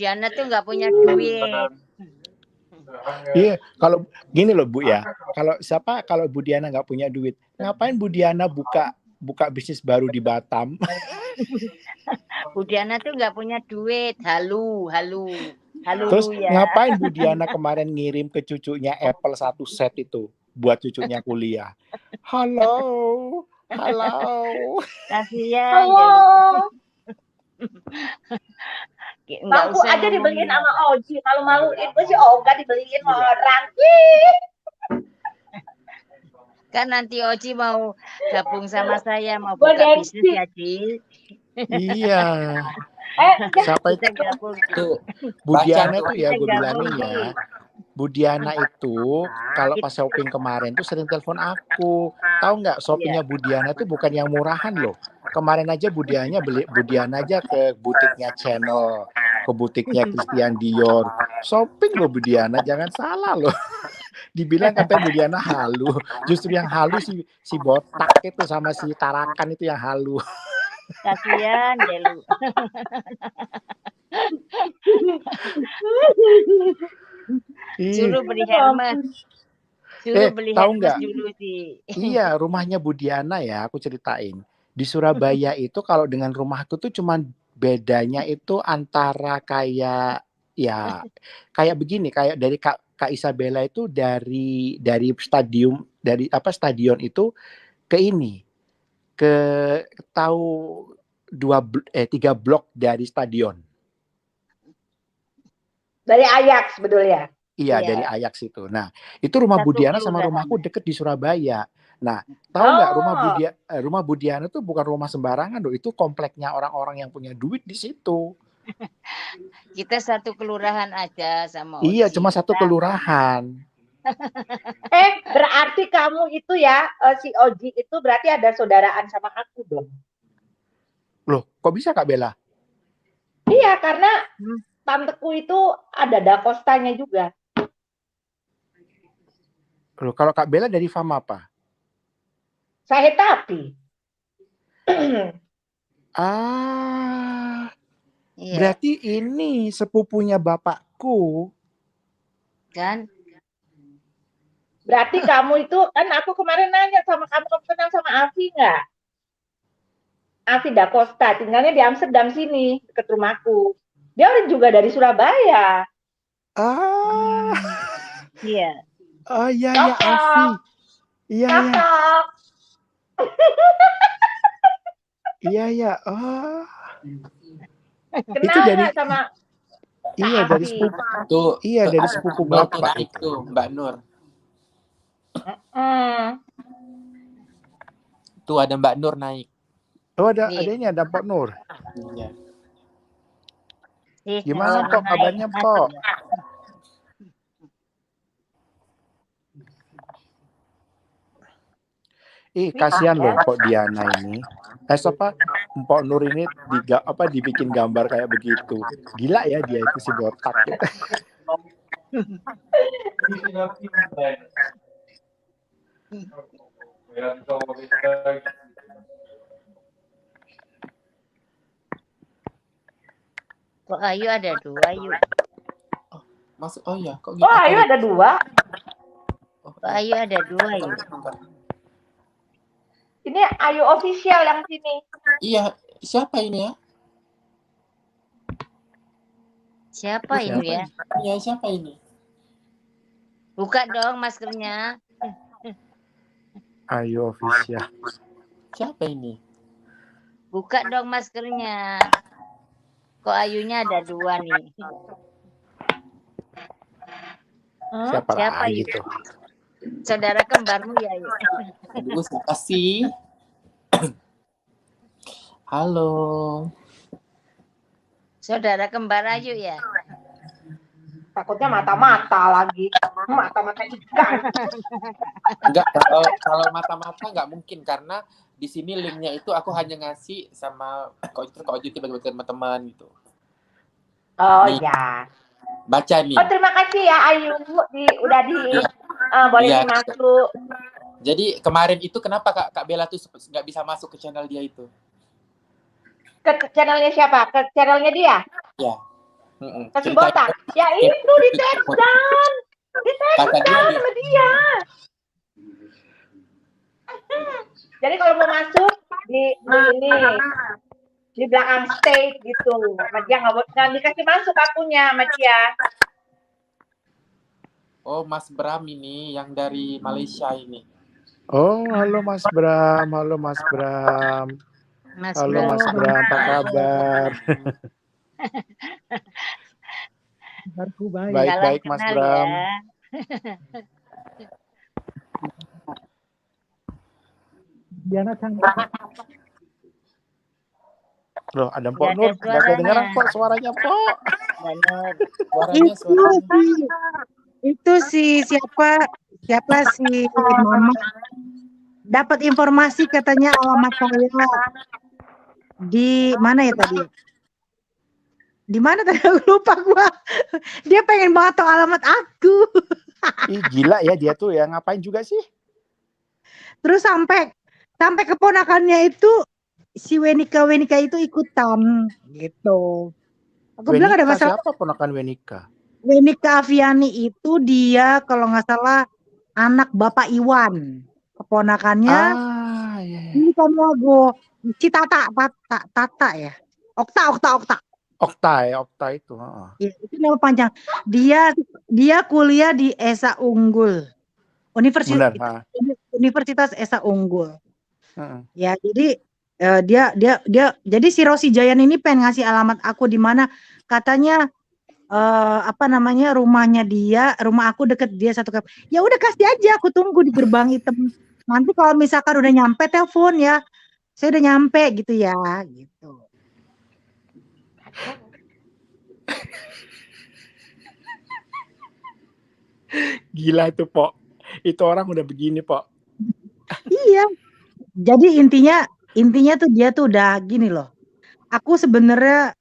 Diana tuh nggak punya duit. Iya, kalau gini loh Bu ya, kalau Bu Diana nggak punya duit, ngapain Bu Diana buka bisnis baru di Batam? Bu Diana tuh nggak punya duit. Halu Terus ya. ngapain Bu Diana kemarin ngirim ke cucunya Apple 1 set itu buat cucunya kuliah? Halo. Kasihan. Halo. Nggak Bangku usah aja dibeliin ngomongin. sama Oji. Kalau maluin gue sih Oga dibeliin orang. Kan nanti Oji mau gabung sama saya, mau Gua buka gengsi. bisnis ya, Ci. Iya. Siapa Kita itu? gabung. Bu Diana tuh ya, gue Kita bilangin gabung. ya. Bu Diana itu kalau pas shopping kemarin tuh sering telepon aku. Tahu nggak, shoppingnya Bu Diana tuh bukan yang murahan loh. Kemarin aja Bu Diana aja ke butiknya Channel, ke butiknya Christian Dior. Shopping loh Bu Diana, jangan salah loh. Dibilang katanya Bu Diana halu. Justru yang halu si botak itu sama si Tarakan itu yang halu. Kasihan deh lu. Suruh beli Hermes. Tahu nggak? Dulu sih. Iya, rumahnya Bu Diana ya, aku ceritain. Di Surabaya itu kalau dengan rumahku tuh cuman bedanya itu antara kayak begini, kayak dari Kak Isabella itu dari stadion itu ke ini, ke tahu 3 blok dari stadion. Dari Ajax sebetulnya. Iya, dari Ajax itu. Nah, itu rumah Bu Diana sama rumahku deket di Surabaya. Nah, tahu nggak rumah Bu Diana itu bukan rumah sembarangan loh. Itu kompleknya orang-orang yang punya duit di situ. Kita satu kelurahan aja sama Oji. Iya, cuma satu kelurahan. Berarti kamu itu ya, si Oji itu berarti ada saudaraan sama aku dong. Loh, kok bisa Kak Bella? Iya, karena tanteku itu ada Da Costa-nya juga. Loh, kalau Kak Bella dari fam apa? Saya tapi. Berarti ini sepupunya bapakku. Kan? Berarti kamu itu, kan aku kemarin nanya sama kamu kenal sama Afi nggak? Afi Da Costa, tinggalnya di Amsterdam sini, dekat rumahku. Dia orang juga dari Surabaya. Iya. Oh iya, Afi. Iya. Iya. Oh. Kenal itu dari sama iya dari sepupu tuh. Iya dari sepupu bapak itu Mbak Nur. Tuh ada Mbak Nur naik. Oh ada Mbak Nur. Iya. Gimana Pok kabarnya Pok? Kasihan loh Pok Diana ini. Mpok Nur ini dibikin gambar kayak begitu. Gila ya dia itu si botak. Kok Ayu ada 2 Ayu? Masuk iya kok gitu. Oh Ayu ada 2. Kok Ayu ada 2 Ayu? Ini Ayu official yang sini. Iya, siapa ini ya? Siapa ini ya? Iya, siapa ini? Buka dong maskernya. Ayu official. Siapa ini? Buka dong maskernya. Kok Ayunya ada 2 nih? Siapa lagi itu? Saudara kembarmu ya, Ayu? Aduh, siapa sih? Halo. Saudara kembar Ayu ya? Takutnya mata-mata lagi. Mata-mata ikan. Enggak, kalau mata-mata nggak mungkin karena di sini linknya itu aku hanya ngasih sama Kak Oji bagi teman-teman gitu. Oh nih. Ya. Baca nih. Oh terima kasih ya Ayu udah boleh masuk. Jadi kemarin itu kenapa Kak Bella tuh nggak bisa masuk ke channel dia itu? Ke channelnya siapa? Ke channelnya dia? Ya. Kasih Cerita botak. Ya itu di take down. Di take kata dia down sama dia. Jadi kalau mau masuk di ini di belakang stage gitu, sama dia nggak dikasih masuk akunya sama dia. Oh, Mas Bram ini yang dari Malaysia ini. Oh, halo Mas Bram, halo Mas Bram. Mas Halo Mas Bram, apa kabar? Kabarku baik. Baik-baik Salam Mas kenal Bram. ya. Diana cantik. Loh, ada Mpok Nggak ada Nur, nggak suaranya. kedengeran kok suaranya Pok. Mbak Nur. Itu si siapa si Mama dapat informasi katanya alamat saya di mana ya tadi? Di mana tadi aku lupa gua. Dia pengen banget tahu alamat aku. Ih, gila ya dia tuh ya, ngapain juga sih? Terus sampai keponakannya itu si Wenika itu ikutan gitu. Aku bilang ada Wenika masalah. siapa ponakan Wenika? Wenika Aviani itu dia kalau nggak salah anak Bapak Iwan. Keponakannya Iya. ini kan lagu si Tata ya. Okta itu. Ya, itu nama panjang. Dia kuliah di Esa Unggul. Universitas Esa Unggul. Ya, jadi jadi si Rosi Jayan ini pengen ngasih alamat aku di mana katanya rumahnya dia, rumah aku deket dia satu kap. Ya udah kasih aja, aku tunggu di gerbang hitam. Nanti kalau misalkan udah nyampe telepon ya. Saya udah nyampe gitu ya, gitu. Gila itu, Pok. Itu orang udah begini, Pok. Iya. Jadi intinya tuh dia tuh udah gini loh. Aku sebenarnya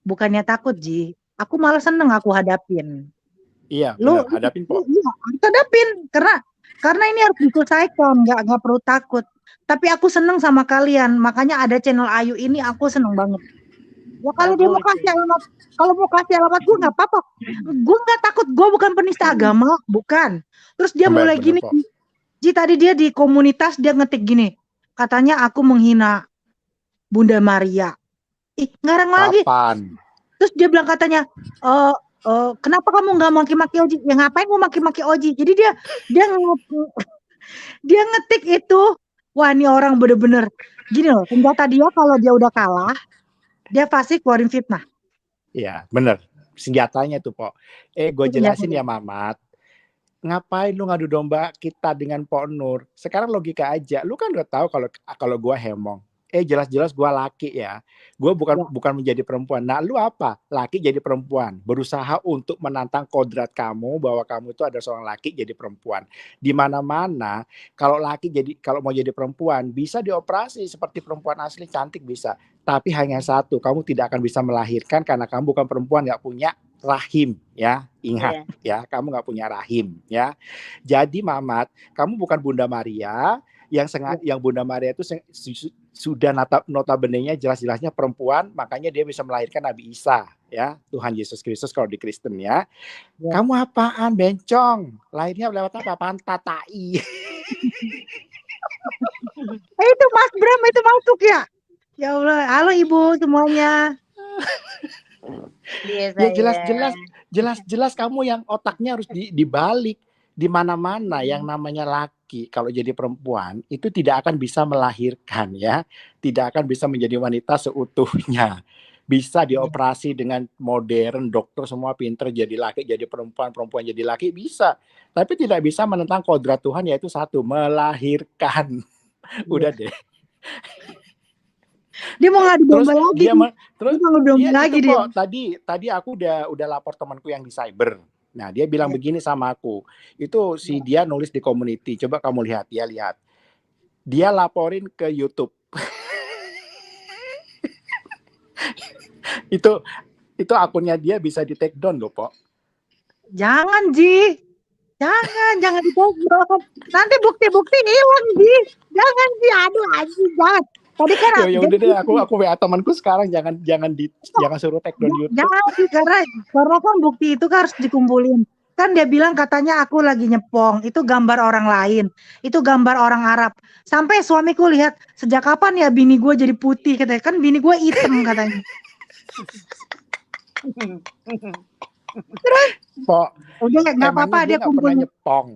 bukannya takut, Ji. Aku malah seneng aku hadapin. Iya, benar. Hadapin, Pok. Iya, aku hadapin karena ini harus diselesaikan, nggak perlu takut. Tapi aku seneng sama kalian, makanya ada channel Ayu ini aku seneng banget. Ya kalau dia mau kasih alamat, gue nggak apa-apa. Gue nggak takut, gue bukan penista agama, bukan. Terus dia mulai gini, Ji tadi dia di komunitas dia ngetik gini, katanya aku menghina Bunda Maria. Ih, ngarang lagi. Terus dia bilang katanya, kenapa kamu nggak maki-maki Oji? Ya ngapain mau maki-maki Oji? Jadi dia ngetik itu, wah ini orang bener-bener gini loh. Senjata dia kalau dia udah kalah, dia pasti keluarin fitnah. Iya, bener. Senjatanya tuh, Pok. Gue jelasin ya, Mamat. Ngapain lu ngadu domba kita dengan Pok Nur? Sekarang logika aja. Lu kan udah tahu kalau gue hemong. Jelas-jelas gue laki ya. Gue bukan menjadi perempuan. Nah, lu apa? Laki jadi perempuan. Berusaha untuk menantang kodrat kamu bahwa kamu itu ada seorang laki jadi perempuan. Di mana-mana kalau mau jadi perempuan bisa dioperasi seperti perempuan asli cantik bisa. Tapi hanya satu, kamu tidak akan bisa melahirkan karena kamu bukan perempuan, nggak punya rahim ya. Ingat ya, kamu nggak punya rahim ya. Jadi Mamat, kamu bukan Bunda Maria yang Bunda Maria itu sudah notabene-nya jelas-jelasnya perempuan, makanya dia bisa melahirkan Nabi Isa ya, Tuhan Yesus Kristus kalau di Kristen ya. Kamu apaan bencong? Lahirnya lewat apa? Pantatai. Itu Mas Bram itu masuk ya? Ya Allah, halo Ibu semuanya. Ya jelas kamu yang otaknya harus dibalik. Di mana-mana yang namanya laki kalau jadi perempuan itu tidak akan bisa melahirkan ya, tidak akan bisa menjadi wanita seutuhnya. Bisa dioperasi dengan modern, dokter semua pinter jadi laki jadi perempuan, perempuan jadi laki bisa, tapi tidak bisa menentang kodrat Tuhan yaitu satu, melahirkan. Udah deh. Dia mau ngadu domba lagi. Terus tadi aku udah lapor temanku yang di cyber. Nah, dia bilang begini sama aku. Itu dia nulis di community. Coba kamu lihat. Dia laporin ke YouTube. itu akunnya dia bisa di take down loh, Pok. Jangan, Ji. Jangan di take down. Nanti bukti-bukti hilang, Ji. Jangan, Ji. Aduh, Ji, jangan. Tadi kan Ya udah deh, aku WA temanku sekarang, jangan suruh take down YouTube. jangan sih, karena kan bukti itu kan harus dikumpulin. Kan dia bilang katanya aku lagi nyepong, itu gambar orang lain, itu gambar orang Arab. Sampai suamiku lihat, sejak kapan ya bini gue jadi putih, katanya. Kan bini gue hitam katanya. Pok, Udah nggak emangnya apa-apa, dia dia nggak pernah kumpulin. nyepong.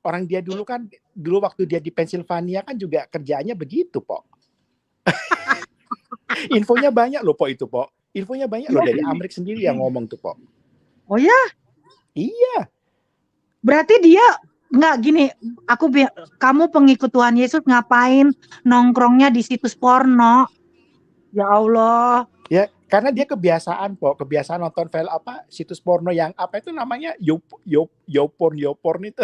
Orang dia dulu waktu dia di Pennsylvania kan juga kerjaannya begitu, Pok. Infonya banyak loh, Pok, itu, Pok. Infonya banyak loh, dari Amrik sendiri yang ngomong tuh, Pok. Oh ya, Iya. berarti dia nggak gini. Kamu pengikut Tuhan Yesus ngapain nongkrongnya di situs porno? Ya Allah. Ya, karena dia kebiasaan, Pok. Kebiasaan nonton film situs porno yang apa itu namanya? Yoporn itu.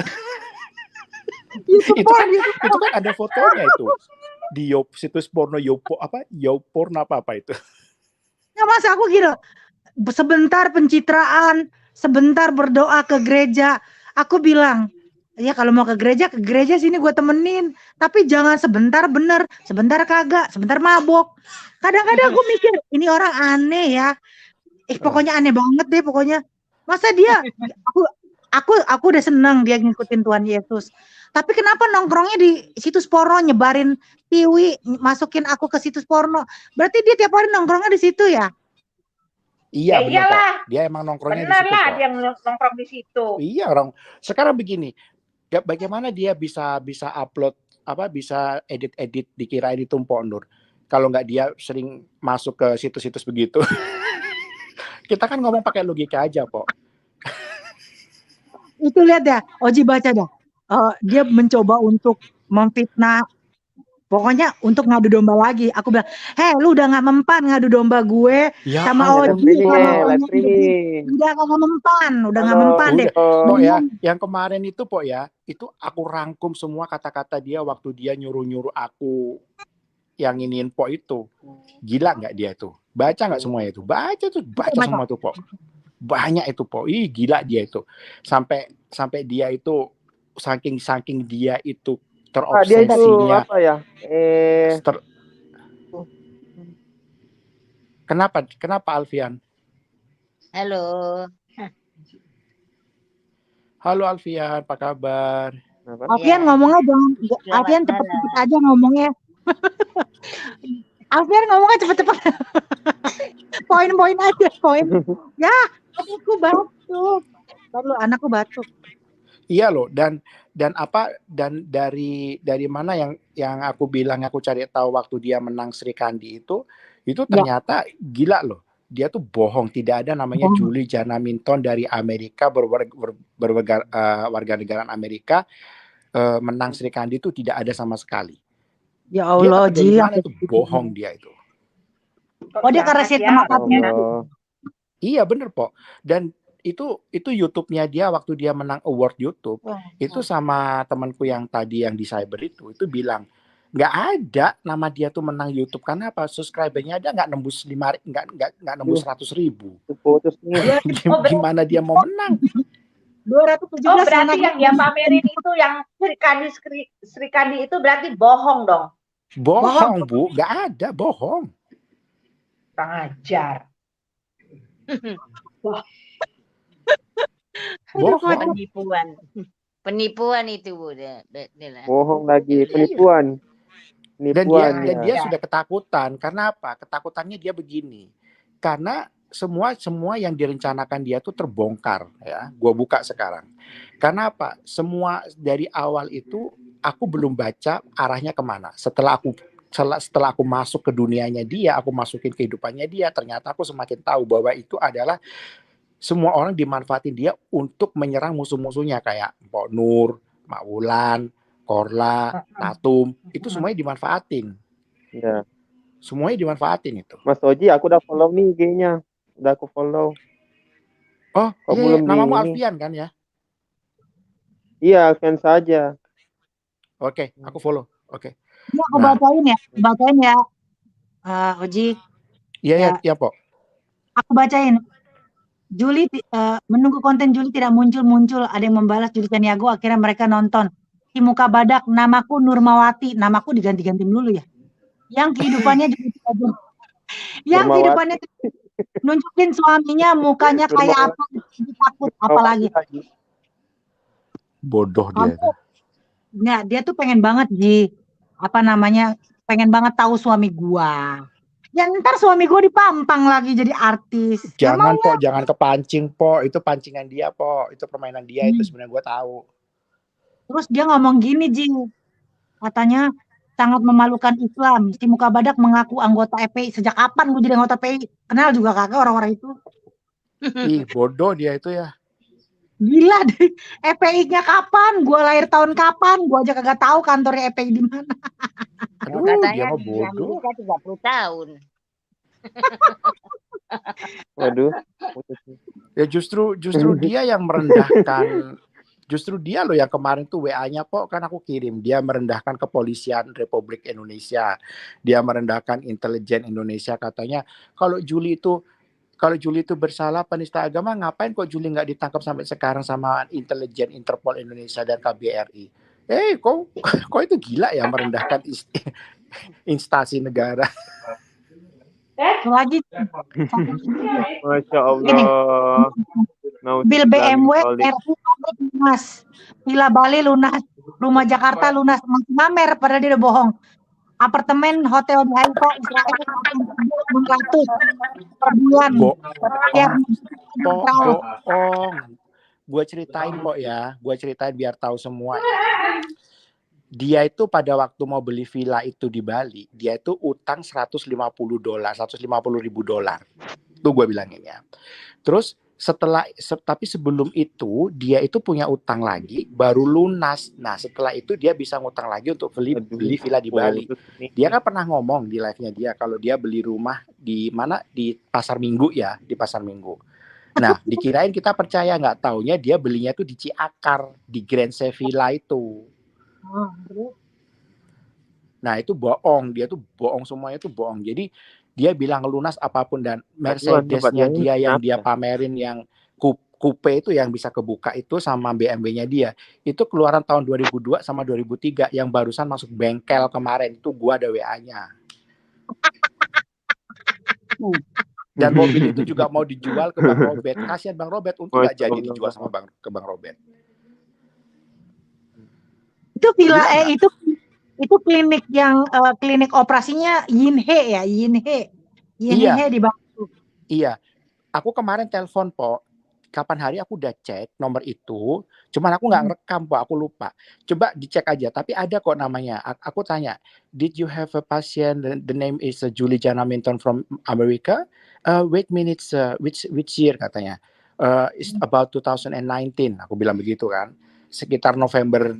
itu kan ada fotonya itu. Di situs porno Yoporn apa itu. Ya masa aku gitu. Sebentar pencitraan, sebentar berdoa ke gereja. Aku bilang, ya kalau mau ke gereja sini gue temenin. Tapi jangan sebentar bener, sebentar kagak, sebentar mabok. Kadang-kadang aku mikir, ini orang aneh ya. Pokoknya aneh banget deh pokoknya. Masa dia, aku udah seneng dia ngikutin Tuhan Yesus. Tapi kenapa nongkrongnya di situs porno, nyebarin tiwi, masukin aku ke situs porno. Berarti dia tiap hari nongkrongnya di situ ya? Iya, Ya benar, iyalah. Pok. Dia emang nongkrongnya di Benar situ, lah Pok. dia nongkrong di situ. Iya, orang sekarang begini. Bagaimana dia bisa upload bisa edit dikirain itu Mpok Nur. Kalau nggak dia sering masuk ke situs-situs begitu. Kita kan ngomong pakai logika aja, Pok. Itu lihat ya, Oji baca dah. Dia mencoba untuk memfitnah. Pokoknya untuk ngadu domba lagi. Aku bilang, lu udah nggak mempan ngadu domba gue Ya, sama Oji sama udah nggak mempan deh. Pok ya, yang kemarin itu, Pok ya, itu aku rangkum semua kata-kata dia waktu dia nyuruh-nyuruh aku yang iniin Pok itu. Gila nggak dia itu? Baca nggak semuanya itu? Baca semua tuh, Pok. Banyak itu, Pok. Ih, gila dia itu. Sampai dia itu saking dia itu terobsesinya. Dia itu apa ya? Kenapa Alfian? Halo. Halo Alfian, apa kabar? Alfian ngomongnya jangan, Alfian cepet-cepet aja ngomongnya. Alfian ngomongnya cepet-cepet. Poin-poin aja, poin. Ya, anakku batuk. Lalu anakku batuk. Iya loh, dan dari mana yang aku bilang aku cari tahu waktu dia menang Sri Kandi itu ternyata gila loh. Dia tuh bohong, tidak ada namanya Julie Janaminton dari Amerika warga negara Amerika menang Sri Kandi itu tidak ada sama sekali. Ya Allah, dia itu bohong dia itu. Oh, dia karena sistem makatnya. Iya bener, Pok. Dan itu YouTube-nya dia waktu dia menang award YouTube. Itu sama temanku yang tadi yang di cyber itu bilang nggak ada nama dia tuh menang YouTube karena apa? Subscribernya aja nggak nembus 100.000. Gimana dia mau menang? 217. Oh, berarti yang dia pamerin itu yang Sri Kandi itu berarti bohong dong. Bohong, Bu. Nggak ada, bohong. Kurang ajar. Bohong. Penipuan itu, Bu. Bohong lagi, penipuan. Dan dia sudah ketakutan. Karena apa? Ketakutannya dia begini. Karena semua yang direncanakan dia tuh terbongkar ya. Gua buka sekarang. Karena apa? Semua dari awal itu aku belum baca arahnya kemana. Setelah aku masuk ke dunianya dia, aku masukin kehidupannya dia, ternyata aku semakin tahu bahwa itu adalah semua orang dimanfaatin dia untuk menyerang musuh-musuhnya kayak Mpok Nur, Mak Wulan, Korla, Tatum, itu semuanya dimanfaatin. Ya. Semuanya dimanfaatin itu. Mas Oji, aku udah follow nih IG-nya. Udah aku follow. Oh, iya, namamu Alfian kan ya? Iya, Alfian saja. Oke, aku follow. Oke. Ya, aku bacain ya. Oji. Iya, Pok. Aku bacain. Juli menunggu konten Juli tidak muncul. Ada yang membalas Juli Caniago, akhirnya mereka nonton. Di muka badak, namaku Nurmawati. Namaku diganti-ganti dulu ya. yang kehidupannya gitu aja. Yang Dermawati. kehidupannya nunjukin suaminya mukanya kayak apa, takut apalagi. Bodoh dia. Kamu, nah, dia tuh pengen banget pengen banget tahu suami gua. Ya ntar suami gua dipampang lagi jadi artis. Jangan Po, jangan kepancing Po, itu pancingan dia Po, itu permainan dia itu sebenarnya gua tahu. Terus dia ngomong gini Ji, katanya sangat memalukan Islam. Si Muka Badak mengaku anggota FPI. Sejak kapan gue jadi anggota FPI? Kenal juga kagak orang-orang itu. Ih, bodoh dia itu ya. Gila deh, FPI-nya kapan? Gue lahir tahun kapan? Gue aja kagak tahu kantornya FPI di mana. Aduh, Katanya dia mah di bodoh. Amerika 30 tahun. Waduh. Ya justru dia yang merendahkan. Justru dia loh yang kemarin tuh WA-nya kok kan aku kirim. Dia merendahkan kepolisian Republik Indonesia. Dia merendahkan intelijen Indonesia, katanya kalau Juli itu bersalah penista agama, ngapain kok Juli nggak ditangkap sampai sekarang sama intelijen Interpol Indonesia dan KBRI? Kok itu gila ya merendahkan instansi negara. Lagi Masya Allah. bil BMW RU lunas, Villa Bali lunas, rumah Jakarta lunas, masih mamer padahal dia udah bohong. Apartemen hotel di Haifa Israel 600 per bulan. Bohong. Gue ceritain kok ya, biar tahu semua ya. Dia itu pada waktu mau beli villa itu di Bali, dia itu utang $150, $150.000. Itu gue bilangin ya. Terus tapi sebelum itu dia itu punya utang lagi baru lunas. Nah setelah itu dia bisa ngutang lagi untuk beli villa di Bali. Dia kan pernah ngomong di live-nya dia kalau dia beli rumah di mana, di Pasar Minggu ya, di Pasar Minggu. Nah dikirain kita percaya, nggak taunya dia belinya tuh di Ciakar, di Grand Sevilla itu. Nah itu bohong, dia tuh bohong, semuanya tuh bohong. Jadi dia bilang lunas apapun, dan Mercedes-nya dia yang dia pamerin yang coupe itu yang bisa kebuka itu sama BMW-nya dia itu keluaran tahun 2002 sama 2003 yang barusan masuk bengkel kemarin itu gua ada WA-nya. Dan mobil itu juga mau dijual ke Bang Robert. Kasihan Bang Robert, untuk nggak jadi dijual sama ke Bang Robert. Itu villa itu klinik yang klinik operasinya Yinhe ya, Yinhe di Bangku. Iya. Aku kemarin telepon Po. Kapan hari aku udah cek nomor itu, cuman aku nggak ngerekam Po, aku lupa. Coba dicek aja, tapi ada kok namanya. Aku tanya, did you have a patient? The name is Julie Jana Minton from America. Wait minutes, which year katanya? It's about 2019. Aku bilang begitu kan. Sekitar November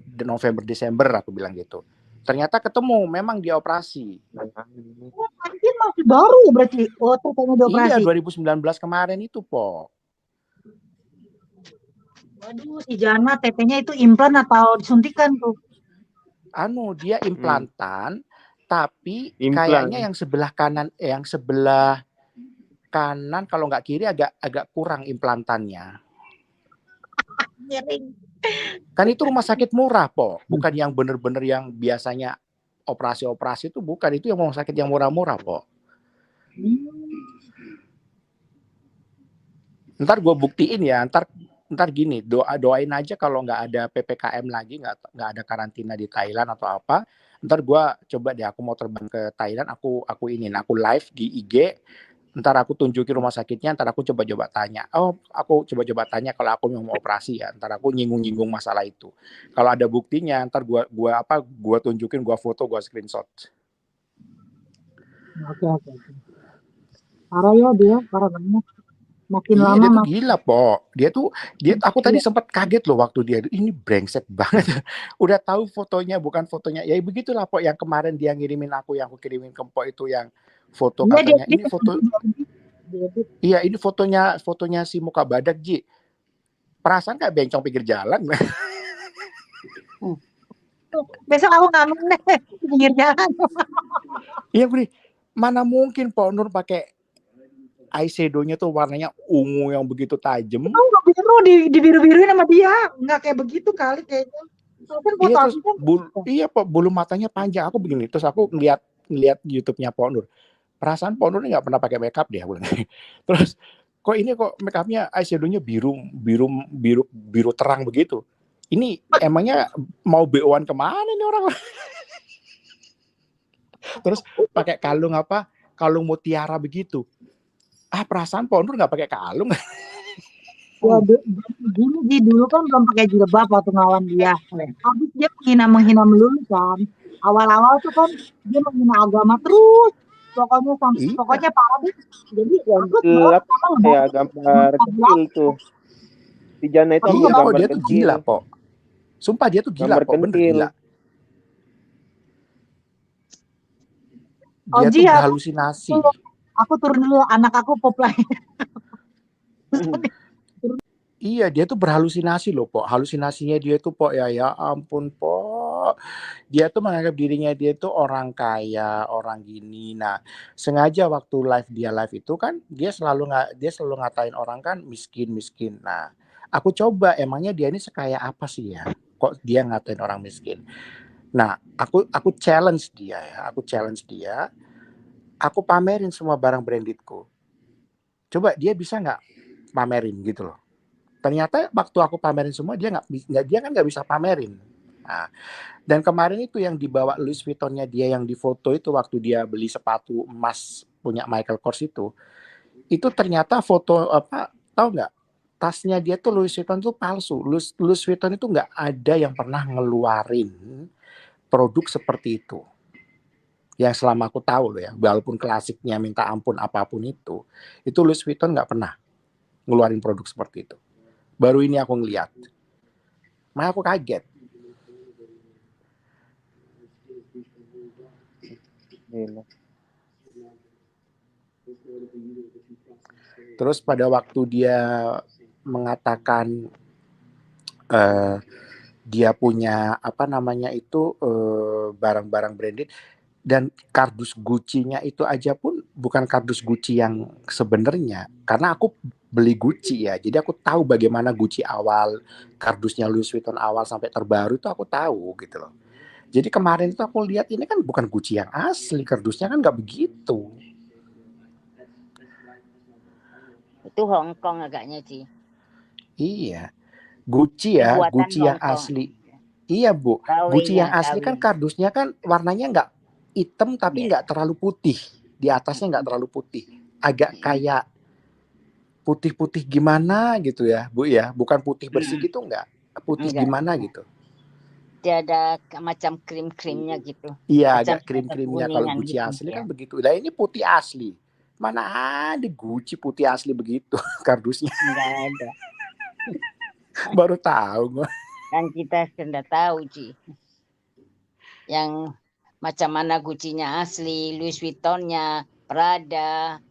Desember aku bilang gitu. Ternyata ketemu, memang dia operasi. Dia masih baru ya berarti. Oh, ternyata dia operasi. Iya, 2019 kemarin itu, Po. Waduh, si Jana TP-nya itu implan atau disuntikan tuh? Dia implantan, tapi kayaknya yang sebelah kanan kalau nggak kiri agak kurang implantannya. Kan itu rumah sakit murah Po, bukan yang bener-bener yang biasanya operasi itu, bukan, itu yang rumah sakit yang murah-murah Po. Ntar gue buktiin ya, ntar gini, doain aja kalau nggak ada PPKM lagi, nggak ada karantina di Thailand atau apa, ntar gue coba deh, aku mau terbang ke Thailand, aku live di IG. Ntar aku tunjukin rumah sakitnya, ntar aku coba tanya. Aku coba tanya kalau aku mau operasi ya. Ntar aku nyinggung masalah itu. Kalau ada buktinya, ntar gua tunjukin, gua foto, gua screenshot. Oke. Parah ya dia, parah banget. Makin lama dia tuh gila Po. Aku tadi sempat kaget loh waktu dia. Ini brengsek banget. Udah tahu fotonya, bukan fotonya. Ya begitulah Po, yang kemarin dia ngirimin aku, yang aku kirimin ke Po itu yang foto katanya ini foto. Iya, ini fotonya si Muka Badak, Ji. Perasaan kayak bencong pinggir jalan. Besok aku ngamen deh pinggir jalan. Iya, Bri. Mana mungkin Po Nur pakai eyeshadow-nya tuh warnanya ungu yang begitu tajam. Biru dibiru-biruin sama dia. Enggak kayak begitu kali kayaknya. Iya, terus Po, bulu matanya panjang. Aku begini, terus aku ngeliat ngeliat YouTube-nya Pok Nur. Perasaan Pok Nur ini nggak pernah pakai makeup deh, aku bilang. Terus kok ini kok makeupnya eyeshadow-nya biru terang begitu. Ini emangnya mau BO-an kemana nih orang? Terus pakai kalung kalung mutiara begitu. Perasaan Pok Nur nggak pakai kalung. Ya, dulu kan belum pakai jilbab waktu ngelawan dia. Habis dia menghina melulu kan. Awal-awal tuh kan dia menghina agama terus. Pokoknya parah deh. Jadi aku ya gambar kecil tuh. Si Jana itu gambar dia kecil. tuh gila, Pok. Sumpah dia tuh gila, Pok. Bener gila. Dia tuh berhalusinasi. Aku turun dulu, anak aku pop lain. Iya, dia tuh berhalusinasi loh, Pok. Halusinasinya dia tuh, Pok, ya ampun, Pok. Dia tuh menganggap dirinya dia tuh orang kaya, orang gini. Nah, sengaja waktu dia live itu kan dia selalu ngatain orang kan miskin. Nah, aku coba emangnya dia ini sekaya apa sih ya? Kok dia ngatain orang miskin? Nah, aku challenge dia ya. Aku pamerin semua barang brandedku. Coba dia bisa nggak pamerin gitu loh. Ternyata waktu aku pamerin semua dia nggak bisa pamerin. Nah, dan kemarin itu yang dibawa Louis Vuitton-nya dia yang difoto itu waktu dia beli sepatu emas punya Michael Kors itu ternyata foto tahu nggak? Tasnya dia tuh Louis Vuitton tuh palsu. Louis Vuitton itu nggak ada yang pernah ngeluarin produk seperti itu. Yang selama aku tahu loh ya, walaupun klasiknya minta ampun apapun itu Louis Vuitton nggak pernah ngeluarin produk seperti itu. Baru ini aku ngeliat. Makanya aku kaget. Terus pada waktu dia mengatakan dia punya barang-barang branded dan kardus Gucci-nya itu aja pun bukan kardus Gucci yang sebenarnya, karena aku beli Gucci ya, jadi aku tahu bagaimana Gucci awal, kardusnya Louis Vuitton awal sampai terbaru itu aku tahu gitu loh. Jadi kemarin itu aku lihat ini kan bukan Gucci yang asli, kardusnya kan nggak begitu. Itu Hong Kong agaknya sih. Iya, Gucci ya, Buatan Gucci yang asli. Iya Bu, Gucci yang asli kan kardusnya kan warnanya nggak hitam tapi nggak terlalu putih, di atasnya nggak terlalu putih, agak kayak putih-putih gimana gitu ya Bu ya, bukan putih bersih gitu, nggak putih gimana gitu. Dia ada macam krim-krimnya gitu. Iya, agak krim-krimnya kalau Gucci gitu, asli kan begitu. Nah ini putih asli, mana ada Gucci putih asli begitu kardusnya. Nggak ada. Baru tahu gue. Kan kita sudah tahu Ci, yang macam mana Gucci-nya asli, Louis Vuitton-nya, Prada,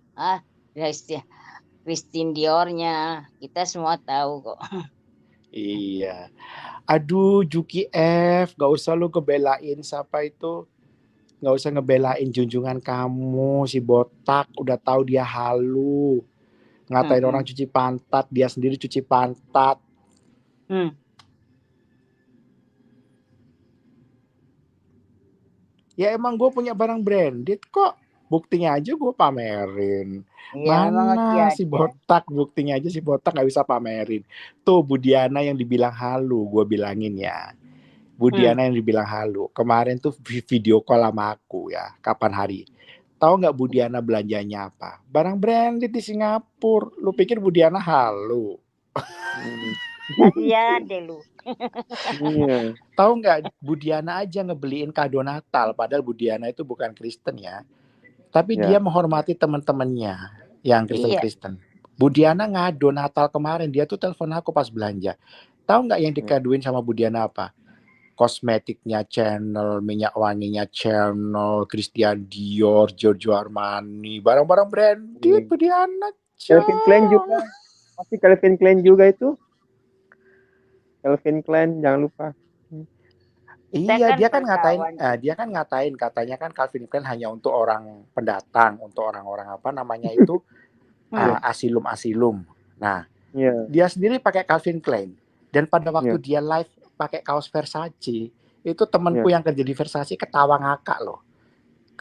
Christian Dior-nya, kita semua tahu kok. Iya. Aduh, Juki F, gak usah lu ngebelain siapa itu, gak usah ngebelain junjungan kamu, si botak, udah tahu dia halu, ngatain orang cuci pantat, dia sendiri cuci pantat. Ya emang gue punya barang branded kok, buktinya aja gue pamerin. Ya, mana si botak, buktinya aja si botak gak bisa pamerin. Tuh Budiana yang dibilang halu, gue bilangin ya. Budiana yang dibilang halu. Kemarin tuh video call sama aku ya, kapan hari. Tahu nggak Budiana belanjanya apa? Barang branded di Singapura. Lu pikir Budiana halu? Kasihan deh lu. Tahu nggak Budiana aja ngebeliin kado Natal, padahal Budiana itu bukan Kristen ya. Tapi dia menghormati teman-temannya yang Kristen-Kristen. Budiana ngado Natal kemarin, dia tuh telepon aku pas belanja. Tahu nggak yang dikaduin sama Budiana apa? Kosmetiknya Chanel, minyak wanginya Chanel, Christian Dior, Giorgio Armani, barang-barang branded Budiana. Calvin Klein juga. Pasti Calvin Klein juga itu. Calvin Klein jangan lupa. Iya, dia kan ngatain katanya kan Calvin Klein hanya untuk orang pendatang, untuk orang-orang itu asilum. Nah, dia sendiri pakai Calvin Klein dan pada waktu dia live pakai kaos Versace, itu temanku yang kerja di Versace ketawa ngakak loh.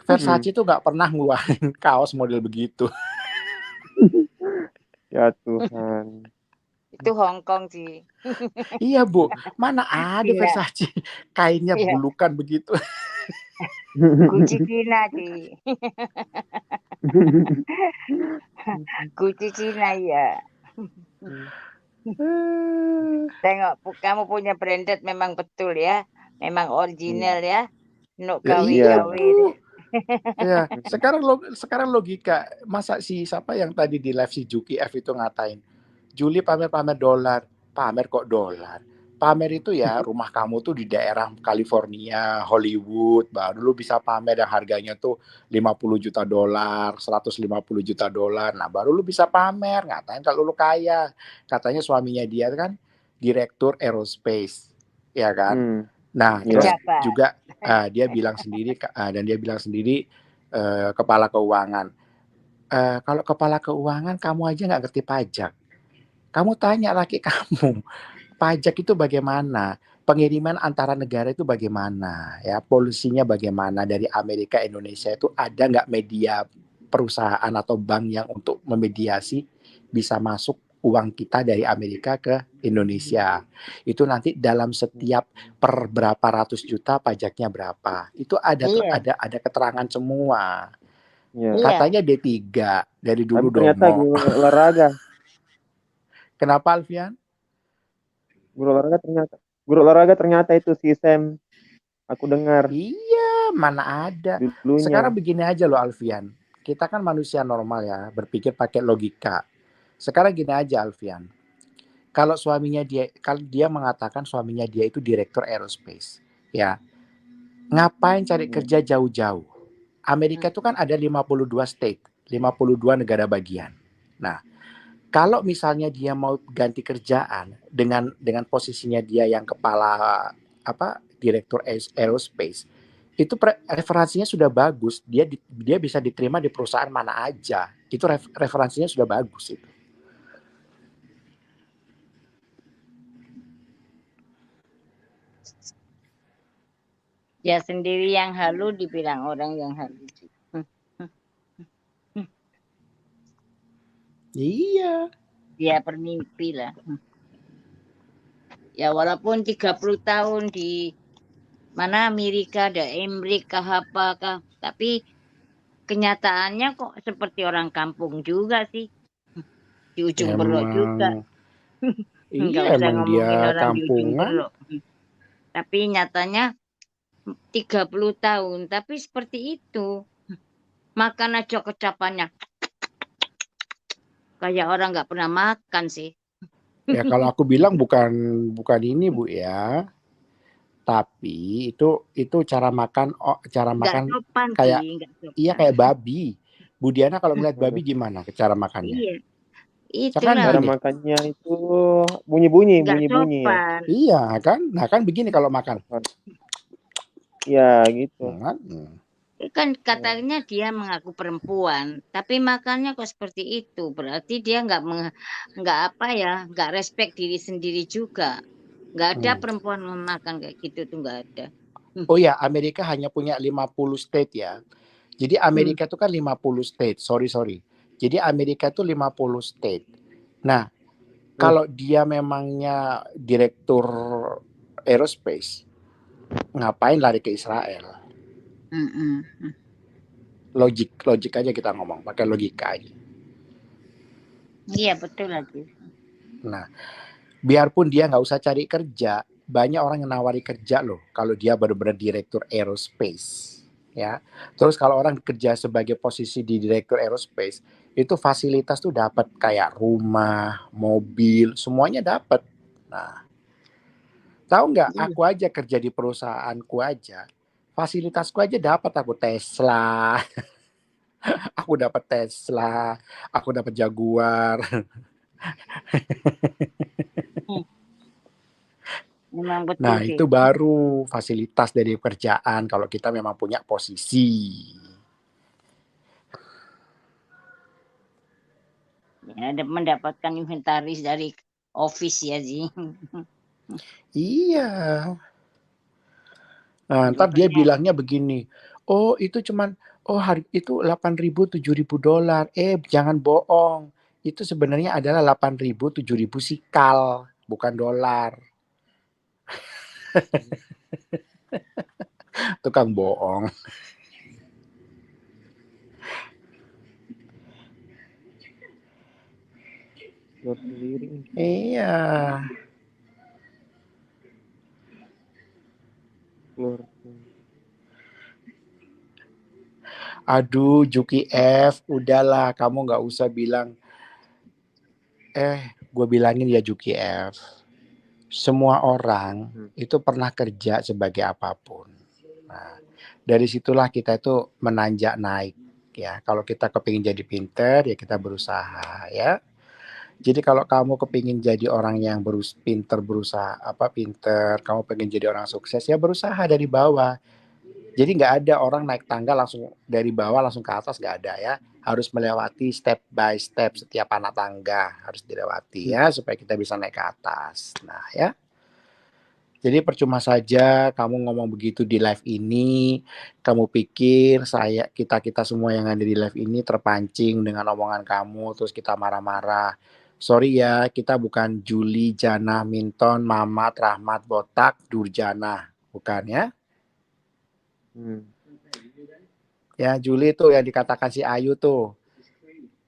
Versace tuh nggak pernah ngeluarin kaos model begitu. Ya Tuhan. Itu Hong Kong sih. Iya Bu, mana ada Iya, Versace kainnya iya. bulukan begitu. Gucci Cina sih. Gucci Cina ya. Tengok, kamu punya branded memang betul ya. Memang original ya. Nuk Ya Iya. KW-KW iya. deh. Ya, sekarang logika, masa si siapa yang tadi di live si Juki F itu ngatain, Juli pamer-pamer dolar, pamer kok dolar. Pamer itu ya rumah kamu tuh di daerah California, Hollywood, baru lu bisa pamer yang harganya tuh 50 juta dolar, 150 juta dolar. Nah, baru lu bisa pamer, ngatain kalau lu kaya. Katanya suaminya dia kan direktur aerospace, ya kan? Hmm. Nah, Iya. terus Pejabat. juga dia bilang sendiri dan dia bilang sendiri kepala keuangan. Kalau kepala keuangan kamu aja nggak ngerti pajak. Kamu tanya laki kamu, pajak itu bagaimana? Pengiriman antara negara itu bagaimana? Ya, polusinya bagaimana dari Amerika Indonesia itu ada nggak media perusahaan atau bank yang untuk memediasi bisa masuk uang kita dari Amerika ke Indonesia. Itu nanti dalam setiap per berapa ratus juta pajaknya berapa. Itu Iya, ada keterangan semua. Iya. iya. Katanya D3 dari Tapi dulu ternyata Domo. guru olahraga, Kenapa Alfian? guru olahraga ternyata itu si Sam. Aku dengar Iya, mana ada. dulunya. Sekarang begini aja loh Alfian. Kita kan manusia normal ya, berpikir pakai logika. Sekarang gini aja Alfian. Kalau dia mengatakan suaminya dia itu direktur aerospace, ya. Ngapain cari kerja jauh-jauh? Amerika itu kan ada 52 state, 52 negara bagian. Nah, kalau misalnya dia mau ganti kerjaan dengan posisinya dia yang kepala direktur aerospace, itu referensinya sudah bagus. Dia bisa diterima di perusahaan mana aja. Itu referensinya sudah bagus itu. Dia sendiri yang halu dibilang orang yang halu. Iya. Dia bermimpi lah. Ya walaupun 30 tahun di mana Amerika, ada Amerika apakah, tapi kenyataannya kok seperti orang kampung juga sih. Di ujung berok juga. Enggak Iya, usah emang ngomongin dia orang di ujung kampungan. berok. Tapi nyatanya 30 tahun, tapi seperti itu. Makan aja kecapannya. Kayak orang nggak pernah makan sih. Ya kalau aku bilang bukan ini Bu ya. Tapi itu cara makan Nggak sopan kayak sih, nggak sopan. iya kayak babi. Bu Diana kalau ngeliat babi gimana cara makannya? Iya, Kan itulah. Cara gini. makannya itu bunyi-bunyi Nggak ya. sopan. Iya kan? Nah kan begini kalau makan. Ya gitu. Kan katanya dia mengaku perempuan, tapi makannya kok seperti itu. Berarti dia nggak respect diri sendiri juga. Nggak ada perempuan memakan kayak gitu tuh, nggak ada. Oh ya, Amerika hanya punya 50 state ya. Jadi Amerika itu kan 50 state. Sorry. Jadi Amerika itu 50 state. Nah, kalau dia memangnya direktur aerospace, ngapain lari ke Israel? Logik aja kita ngomong, pakai logika aja. Iya betul lagi. Nah, biarpun dia nggak usah cari kerja, banyak orang yang nawari kerja loh. Kalau dia benar-benar direktur aerospace, ya. Terus kalau orang kerja sebagai posisi di direktur aerospace, itu fasilitas tuh dapat kayak rumah, mobil, semuanya dapat. Nah, tahu nggak? Aku aja kerja di perusahaanku aja, fasilitasku aja dapat aku Tesla. Aku dapat Tesla, aku dapat Jaguar. Memang betul Nah, sih. itu baru fasilitas dari pekerjaan kalau kita memang punya posisi. Ya, ada mendapatkan inventaris dari office ya sih. Iya. Nah, ntar dia bilangnya begini, oh itu cuman Oh, itu 8.000 7.000 dolar. Jangan bohong. Itu sebenarnya adalah 8.000 7.000 sikal, bukan dolar. Tukang bohong. Keluar sendiri. Iya. Keluar. Aduh, Juki F, udahlah, kamu nggak usah bilang. Gue bilangin ya Juki F, semua orang itu pernah kerja sebagai apapun. Nah, dari situlah kita itu menanjak naik ya. Kalau kita kepingin jadi pinter ya kita berusaha ya. Jadi kalau kamu kepingin jadi orang yang pinter, kamu pengen jadi orang sukses ya berusaha dari bawah. Jadi nggak ada orang naik tangga langsung dari bawah langsung ke atas, nggak ada ya. Harus melewati step by step, setiap anak tangga harus dilewati ya supaya kita bisa naik ke atas. Nah ya. Jadi percuma saja kamu ngomong begitu di live ini, kamu pikir kita semua yang ada di live ini terpancing dengan omongan kamu, terus kita marah-marah. Sorry ya, kita bukan Juli, Jana, Minton, Mamat, Rahmat, Botak, Durjana, bukan ya? Ya Juli tuh yang dikatakan si Ayu tuh,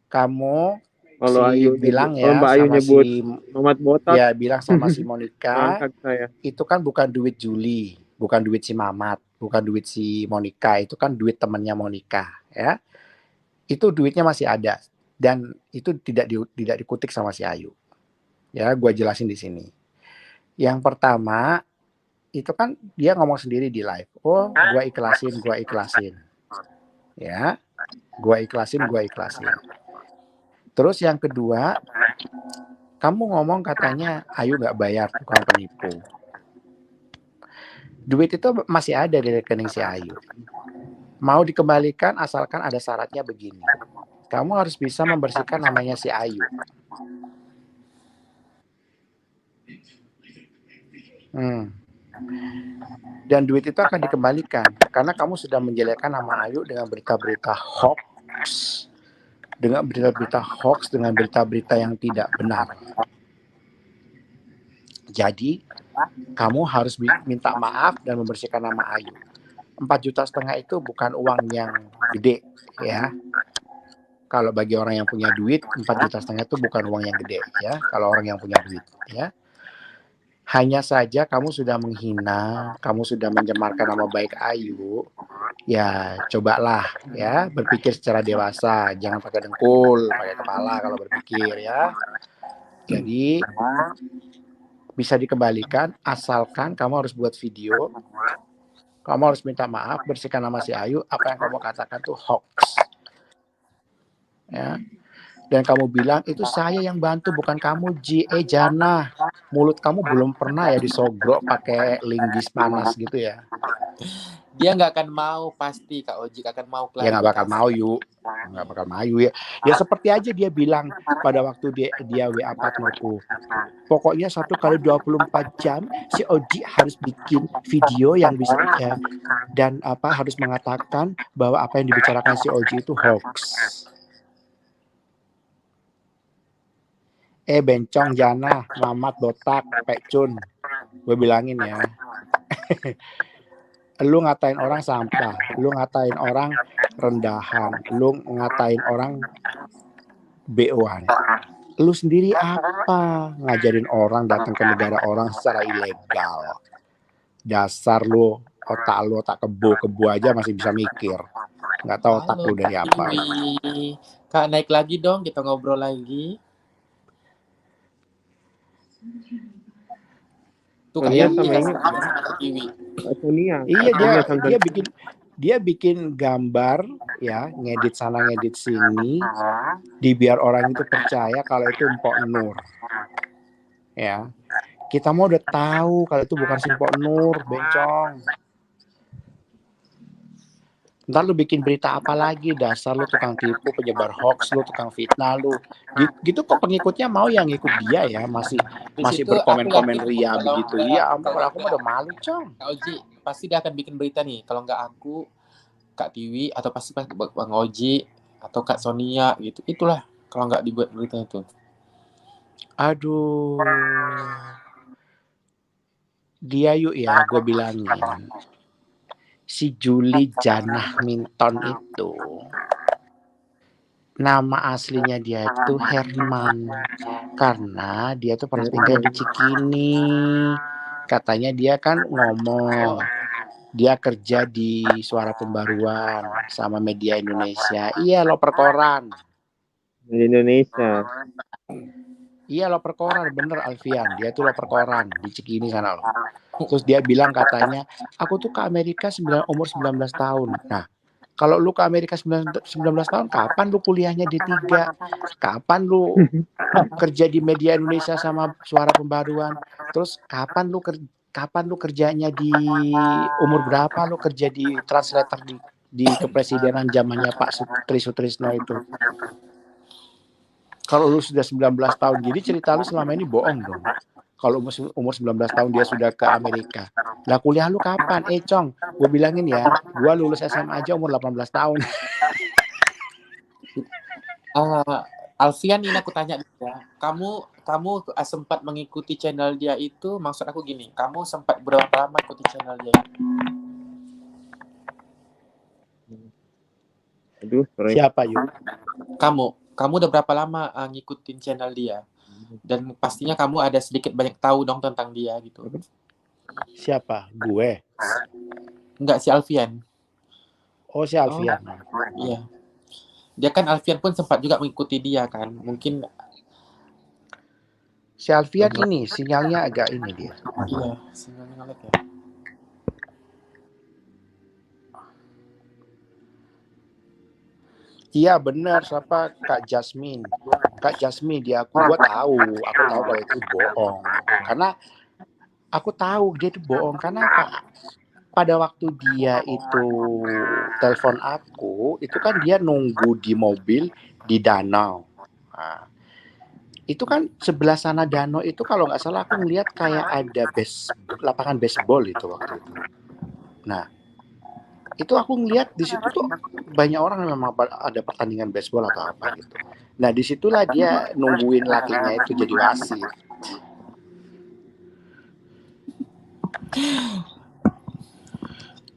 kamu kalau Ayu bilang kalau ya Mbak Ayu sama nyebut si Mamat Botak, ya bilang sama si Monica, angkat saya. itu kan bukan duit Juli, bukan duit si Mamat, bukan duit si Monica, itu kan duit temannya Monica ya. Itu duitnya masih ada dan itu tidak dikutik sama si Ayu. Ya, gue jelasin di sini. Yang pertama itu kan dia ngomong sendiri di live. Oh, gue ikhlasin. Ya, gue ikhlasin. Terus yang kedua, kamu ngomong katanya Ayu nggak bayar, tukang penipu. Duit itu masih ada di rekening si Ayu. Mau dikembalikan asalkan ada syaratnya begini. Kamu harus bisa membersihkan namanya si Ayu. Dan duit itu akan dikembalikan karena kamu sudah menjelekkan nama Ayu dengan berita-berita hoax, dengan berita-berita yang tidak benar. Jadi kamu harus minta maaf dan membersihkan nama Ayu. 4,5 juta itu bukan uang yang gede ya. Kalau bagi orang yang punya duit, 4,5 juta itu bukan uang yang gede ya. Kalau orang yang punya duit ya. Hanya saja kamu sudah menghina, kamu sudah mencemarkan nama baik Ayu, ya cobalah ya berpikir secara dewasa, jangan pakai dengkul, pakai kepala kalau berpikir ya. Jadi bisa dikembalikan asalkan kamu harus buat video, kamu harus minta maaf, bersihkan nama si Ayu, apa yang kamu katakan tuh hoax. Ya. Dan kamu bilang itu saya yang bantu bukan kamu Jana, mulut kamu belum pernah ya disogrok pakai linggis panas gitu ya. Dia nggak akan mau pasti Kak Ojik akan mau klarifikasi. Ya nggak bakal mau ya. Ya seperti aja dia bilang pada waktu dia WA partnerku. Pokoknya 1x24 jam si Ojik harus bikin video yang bisa dan harus mengatakan bahwa apa yang dibicarakan si Ojik itu hoax. Bencong Jana, Mamat Botak, Pekcun. Gue bilangin ya. Lu ngatain orang sampah, lu ngatain orang rendahan, lu ngatain orang BO-an. Lu sendiri apa? Ngajarin orang datang ke negara orang secara ilegal. Dasar lu, otak kebo aja masih bisa mikir. Nggak tahu otak lu dari apa. Kak, naik lagi dong, kita ngobrol lagi. Tuh kayak Kiwi. Iya dia bikin gambar ya, ngedit sana ngedit sini, biar orang itu percaya kalau itu Mpok Nur. Ya. Kita mau udah tahu kalau itu bukan si Mpok Nur, bencong. Ntar lu bikin berita apa lagi, dasar lu tukang tipu, penyebar hoax, lu tukang fitnah lu. Gitu kok pengikutnya mau yang ngikut dia ya, masih berkomen-komen ria begitu. Iya, ampun, kalau aku udah malu, Cong. Kak Oji, pasti dia akan bikin berita nih. Kalau nggak aku, Kak Tiwi atau pasti Bang Oji atau Kak Sonia gitu. Itulah kalau nggak dibuat berita itu. Aduh. Dia yuk ya, gue bilangin. Si Julie Janah Minton itu nama aslinya dia itu Herman, karena dia tuh pernah tinggal di Cikini. Katanya dia kan ngomong dia kerja di Suara Pembaruan sama Media Indonesia. Iya, loper koran. Di Indonesia. Iya, loper koran, bener Alfian. Dia tuh loper koran di Cikini sana loh. Terus dia bilang katanya, aku tuh ke Amerika umur 19 tahun. Nah, kalau lu ke Amerika 19 tahun, kapan lu kuliahnya D3? Kapan lu kerja di Media Indonesia sama Suara Pembaruan? Terus kapan lu kerjanya di umur berapa lu kerja di translator di kepresidenan zamannya Pak Trisutrisno itu? Kalau lu sudah 19 tahun, jadi cerita lu selama ini bohong dong. Kalau umur 19 tahun dia sudah ke Amerika. Lah kuliah lu kapan? Cong, gue bilangin ya, gue lulus SMA aja umur 18 tahun. Alfian, ini aku tanya ya. Kamu sempat mengikuti channel dia itu, maksud aku gini, kamu sempat berapa lama ikuti channel dia itu? Aduh, sorry. Siapa yuk? Kamu udah berapa lama ngikutin channel dia? Dan pastinya kamu ada sedikit banyak tahu dong tentang dia gitu. Siapa? Gue? Enggak, si Alfian. Oh, si Alfian. Iya. Dia kan Alfian pun sempat juga mengikuti dia kan. Mungkin si Alfian ini sinyalnya agak ini dia. Iya, sinyalnya ngelag ya. Iya benar, siapa Kak Jasmine. Kak Jasmine dia aku tahu kalau itu bohong. Karena aku tahu dia itu bohong karena apa? Pada waktu dia itu telepon aku, itu kan dia nunggu di mobil di danau. Nah, itu kan sebelah sana danau itu kalau nggak salah aku ngeliat kayak ada lapangan baseball itu waktu itu. Nah, itu aku ngeliat di situ tuh banyak orang yang memang ada pertandingan baseball atau apa gitu. Nah, disitulah dia nungguin lakinya itu jadi wasit.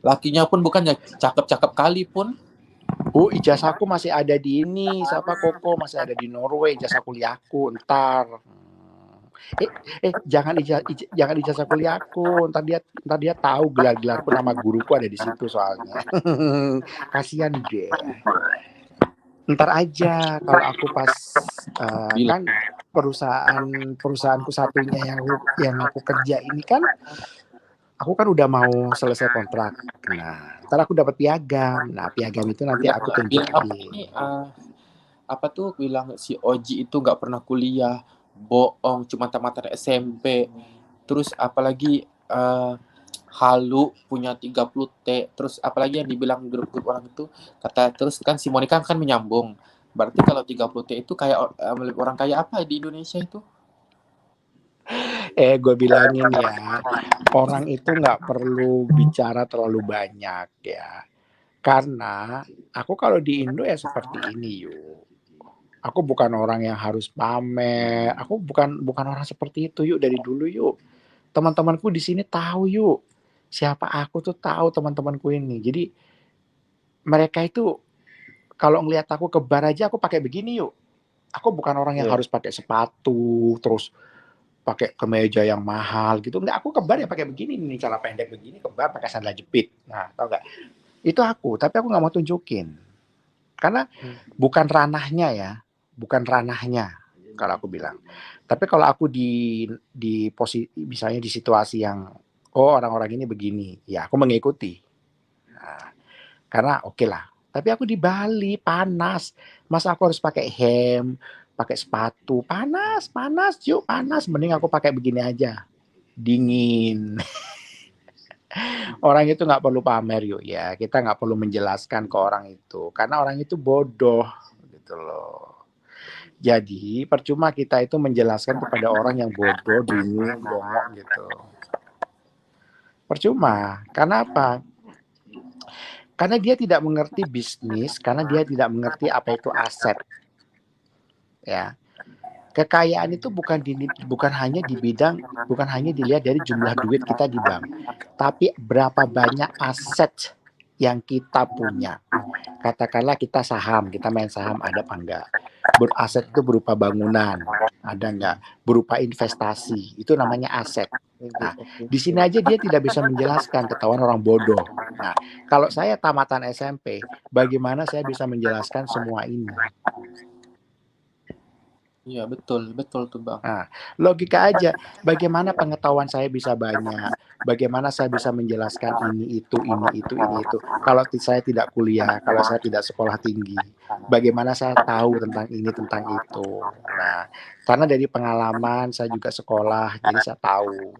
Lakinya pun bukannya cakep-cakep kali pun. Ijazahku masih ada di ini, siapa Koko masih ada di Norway, ijazah kuliahku ntar. Jangan ijazah kuliahku, ntar dia tahu gelar-gelarku, nama guruku ada di situ soalnya. Kasihan deh. Ntar aja kalau aku pas kan perusahaanku satunya yang aku kerja ini kan aku kan udah mau selesai kontrak. Nah, ntar aku dapat piagam. Nah, piagam itu nanti aku tunjukin. Apa tuh bilang si Oji itu nggak pernah kuliah, bohong, cuma tamat SMP. Terus apalagi halu punya 30T. Terus apalagi yang dibilang grup-grup orang itu, kata terus kan si Monica kan menyambung. Berarti kalau 30T itu kayak orang kaya apa di Indonesia itu? Gue bilangin ya, orang itu nggak perlu bicara terlalu banyak ya. Karena aku kalau di Indo ya seperti ini yuk. Aku bukan orang yang harus pamer. Aku bukan orang seperti itu yuk dari dulu yuk. Teman-temanku di sini tahu yuk. Siapa aku tuh tahu teman-temanku ini. Jadi mereka itu kalau ngelihat aku ke bar aja aku pakai begini yuk. Aku bukan orang yang harus pakai sepatu terus pakai kemeja yang mahal gitu. Enggak, aku ke bar ya pakai begini nih, celana pendek begini, ke bar pakai sandal jepit. Nah, tau nggak? Itu aku, tapi aku nggak mau tunjukin. Karena bukan ranahnya ya, bukan ranahnya kalau aku bilang. Tapi kalau aku di posisi misalnya di situasi yang orang-orang ini begini, ya aku mengikuti. Nah, karena oke lah. Tapi aku di Bali panas, masa aku harus pakai hem, pakai sepatu, panas yuk, panas. Mending aku pakai begini aja, dingin. Orang itu nggak perlu pamer yuk ya, kita nggak perlu menjelaskan ke orang itu, karena orang itu bodoh gitu loh. Jadi percuma kita itu menjelaskan kepada orang yang bodoh, bingung, bongok gitu. Percuma, karena apa? Karena dia tidak mengerti bisnis, karena dia tidak mengerti apa itu aset. Ya. Kekayaan itu bukan hanya dilihat dari jumlah duit kita di bank, tapi berapa banyak aset yang kita punya. Katakanlah kita main saham, ada apa enggak? Aset itu berupa bangunan, ada enggak? Berupa investasi, itu namanya aset. Nah, di sini aja dia tidak bisa menjelaskan, ketahuan orang bodoh. Nah, kalau saya tamatan SMP, bagaimana saya bisa menjelaskan semua ini? Iya, betul tuh Bang. Nah, logika aja, bagaimana pengetahuan saya bisa banyak, bagaimana saya bisa menjelaskan ini itu. Kalau saya tidak kuliah, kalau saya tidak sekolah tinggi, bagaimana saya tahu tentang ini, tentang itu. Nah, karena dari pengalaman saya juga sekolah, jadi saya tahu.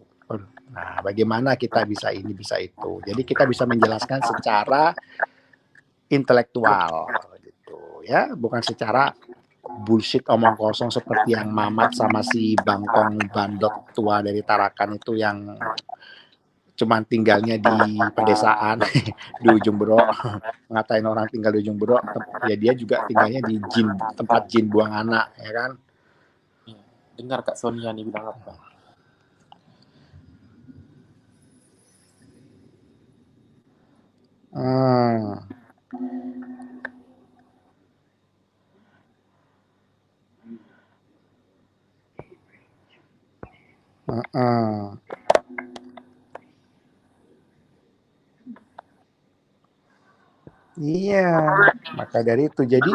Nah, bagaimana kita bisa ini, bisa itu. Jadi kita bisa menjelaskan secara intelektual, gitu ya, bukan secara bullshit omong kosong seperti yang Mamat sama si Bangkong Bandot tua dari Tarakan itu yang cuman tinggalnya di pedesaan di ujung Berok, ngatain orang tinggal di ujung Berok, ya dia juga tinggalnya di tempat jin buang anak, ya kan? Dengar Kak Sonia nih bilang apa? Iya, maka dari itu jadi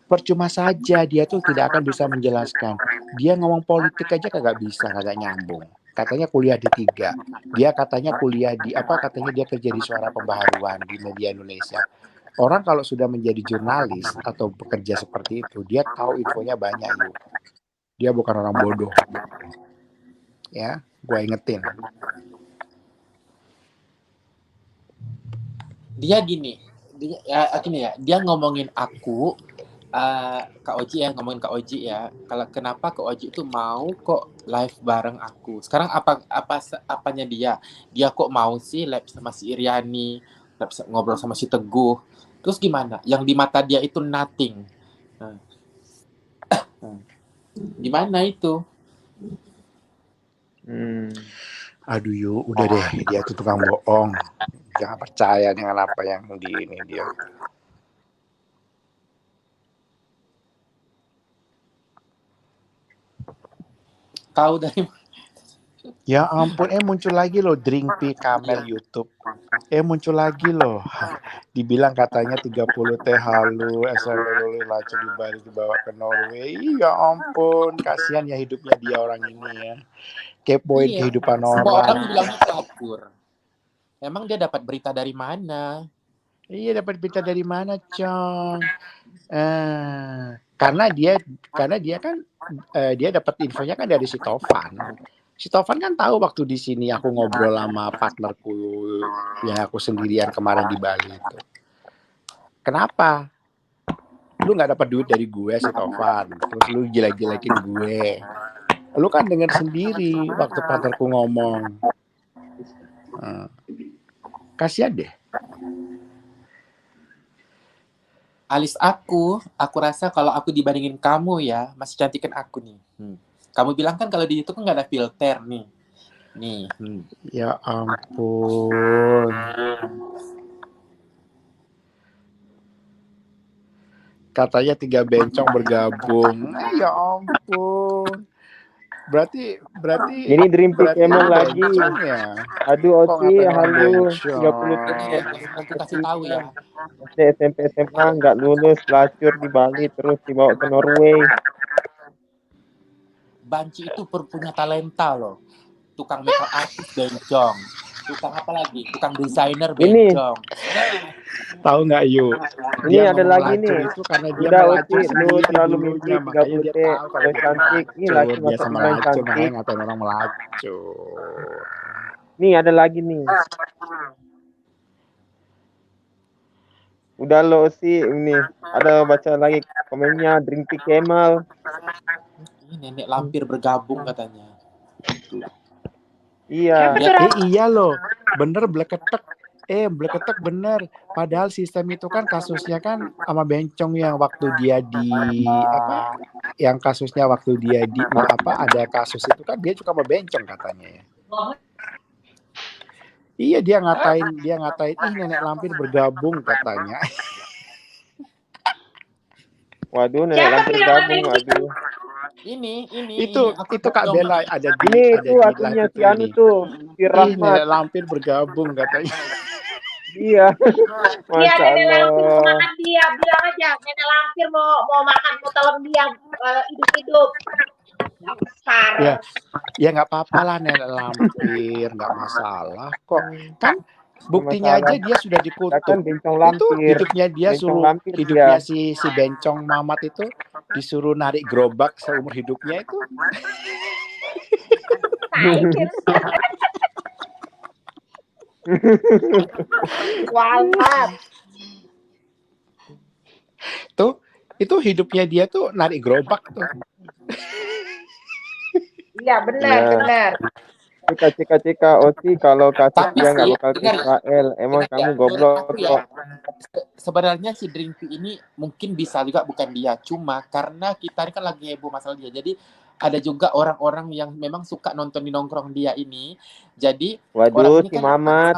percuma saja dia tuh tidak akan bisa menjelaskan. Dia ngomong politik aja kagak bisa, kagak nyambung. Katanya kuliah di 3. Dia katanya kuliah di katanya dia kerja di Suara Pembaharuan di media Indonesia. Orang kalau sudah menjadi jurnalis atau bekerja seperti itu, dia tahu infonya banyak, yuk. Dia bukan orang bodoh. Ya, gue ingetin. Dia gini, dia ngomongin aku, Kak Oji ngomongin Kak Oji ya. Kalau kenapa Kak Oji itu mau kok live bareng aku. Sekarang apanya dia? Dia kok mau sih live sama si Iriani, ngobrol sama si Teguh. Terus gimana? Yang di mata dia itu nothing. Gimana itu? Aduh yuk, udah deh, dia tuh tukang bohong. Jangan percaya dengan apa yang di ini dia. Tahu dari Ya ampun, muncul lagi loh Drinkpi Kamel YouTube. Muncul lagi loh. Dibilang katanya 30 teh halu, SMP lulu lacu di Bali dibawa ke Norway. Ya ampun, kasihan ya hidupnya dia orang ini ya. Kepoin kehidupan orang. Semua orang bilangnya kabur. Emang dia dapat berita dari mana? Iya, dapat berita dari mana, Cong? Karena dia kan dia dapat infonya kan dari si Tovan. Si Tovan kan tahu waktu di sini aku ngobrol sama partnerku yang aku sendirian kemarin di Bali itu. Kenapa? Lu nggak dapat duit dari gue, si Tovan. Terus lu jelek-jelekin gue. Lu kan dengar sendiri waktu partnerku ngomong. Kasihan deh. Alis aku rasa kalau aku dibandingin kamu ya, masih cantikin aku nih. Kamu bilang kan kalau di YouTube kan nggak ada filter nih. Nih. Ya ampun. Katanya 3 bencong bergabung. Ya ampun. Berarti ini Drinkpi Kamel lagi. Ya? Aduh Oci, halo 30 Aku kasih tahu ya. SMP SMA nggak lulus, pelacur di Bali terus dibawa ke Norway. Banci itu punya talenta loh. Tukang makeup artist bencong. Tukang apa lagi? Tukang desainer bencong. Tahu nggak yuk? Ini ada lagi nih. Itu karena dia udah melacur Oci, lu terlalu mimpi 30 dia T. tahu kalau dia cantik. Ini laki dia sama melacur, cantik. makanya ngatain orang melacur. Nih ada lagi nih. Udah lo sih ini. Ada baca lagi komennya Drinkpi Kamel. Ini nenek lampir bergabung katanya. Iya. Iya loh. Bener bleketek. Bleketek bener. Padahal sistem itu kan kasusnya kan sama Bencong yang waktu dia di apa? Yang kasusnya waktu dia di ada kasus itu kan dia juga sama Bencong katanya ya. Iya dia ngatain ih nenek lampir bergabung katanya. Waduh, nenek Siapa lampir tuh yang gabung, ngatain gitu? waduh. Itu Kak Bella ada di Ini ada itu di akunnya live si itu Anu ini. tuh, si Ih Rahmat. nenek lampir bergabung katanya. Iya. Iya, Masya nenek lampir mau Allah. makan dia. Bilang aja, nenek lampir mau makan, mau telan dia hidup-hidup. Besar. Ya nggak apa-apa lah nenek lampir, nggak masalah kok. Kan buktinya aja dia sudah Kan dikutuk. Bencong Itu lampir. hidupnya dia Bencong suruh lampir hidupnya dia. si Bencong Mamat itu disuruh narik gerobak seumur hidupnya itu. Walhat. Itu hidupnya dia tuh narik gerobak tuh. Iya, benar. Cika Oci kalau kasus Tapi dia nggak sih, bakal ke dengar ya. Israel. Emang Dengar kamu ya, goblok menurut aku ya, kok. sebenarnya si Drinky ini mungkin bisa juga bukan dia, cuma karena kita ini kan lagi heboh masalah dia. Jadi ada juga orang-orang yang memang suka nonton di nongkrong dia ini. Jadi orang Waduh, ini si kan Mamat.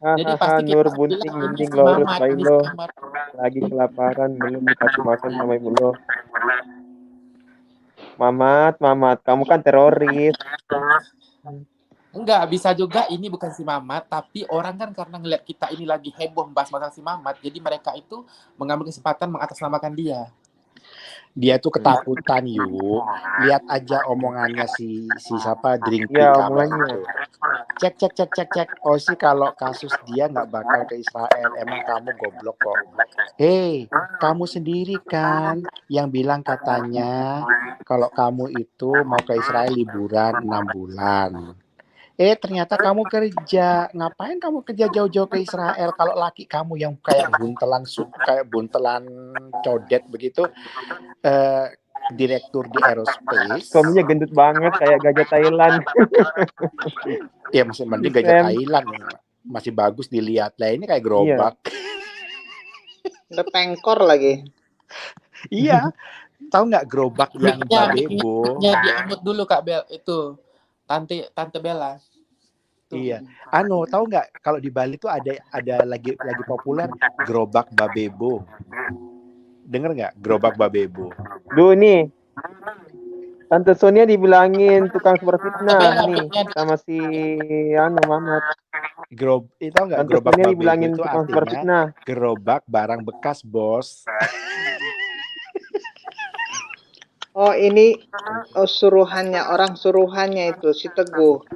jadi Hahaha, pasti Nur kita Bunting bilang ini Mending si Lorus Mamat, ini si Bailo. Mamat. Lagi kelaparan, belum dikasih makan sama ibu lo. Mamat, kamu kan teroris. Enggak, bisa juga ini bukan si Mamat, tapi orang kan karena ngeliat kita ini lagi heboh membahas masalah si Mamat, jadi mereka itu mengambil kesempatan mengatasnamakan dia. Dia tuh ketakutan yuk. Lihat aja omongannya si siapa Drinky Ya, kabar omongannya. itu. Cek. Oh sih kalau kasus dia nggak bakal ke Israel. Emang kamu goblok kok. Kamu sendiri kan yang bilang katanya kalau kamu itu mau ke Israel liburan 6 bulan. Ternyata kamu kerja. Ngapain kamu kerja jauh-jauh ke Israel kalau laki kamu yang kayak buntelan codet begitu, direktur di aerospace. Suaminya gendut banget kayak gajah Thailand. Ya masih mending gajah Thailand, masih bagus dilihat. Lah ini kayak gerobak. Udah pengkor lagi. Iya. Tahu nggak gerobak yang babebo? Ya diamut dulu Kak Bel itu. Tante Bella. Tuh. Iya. Tahu nggak kalau di Bali tuh ada lagi populer gerobak babebo. Denger nggak gerobak babebo? Duh nih, Tante Sonia dibilangin tukang super fitnah nih sama si Mamat. Tahu nggak Tante gerobak Sonia babebo dibilangin itu tukang super fitnah. artinya gerobak barang bekas, bos. Oh ini suruhannya itu si Teguh.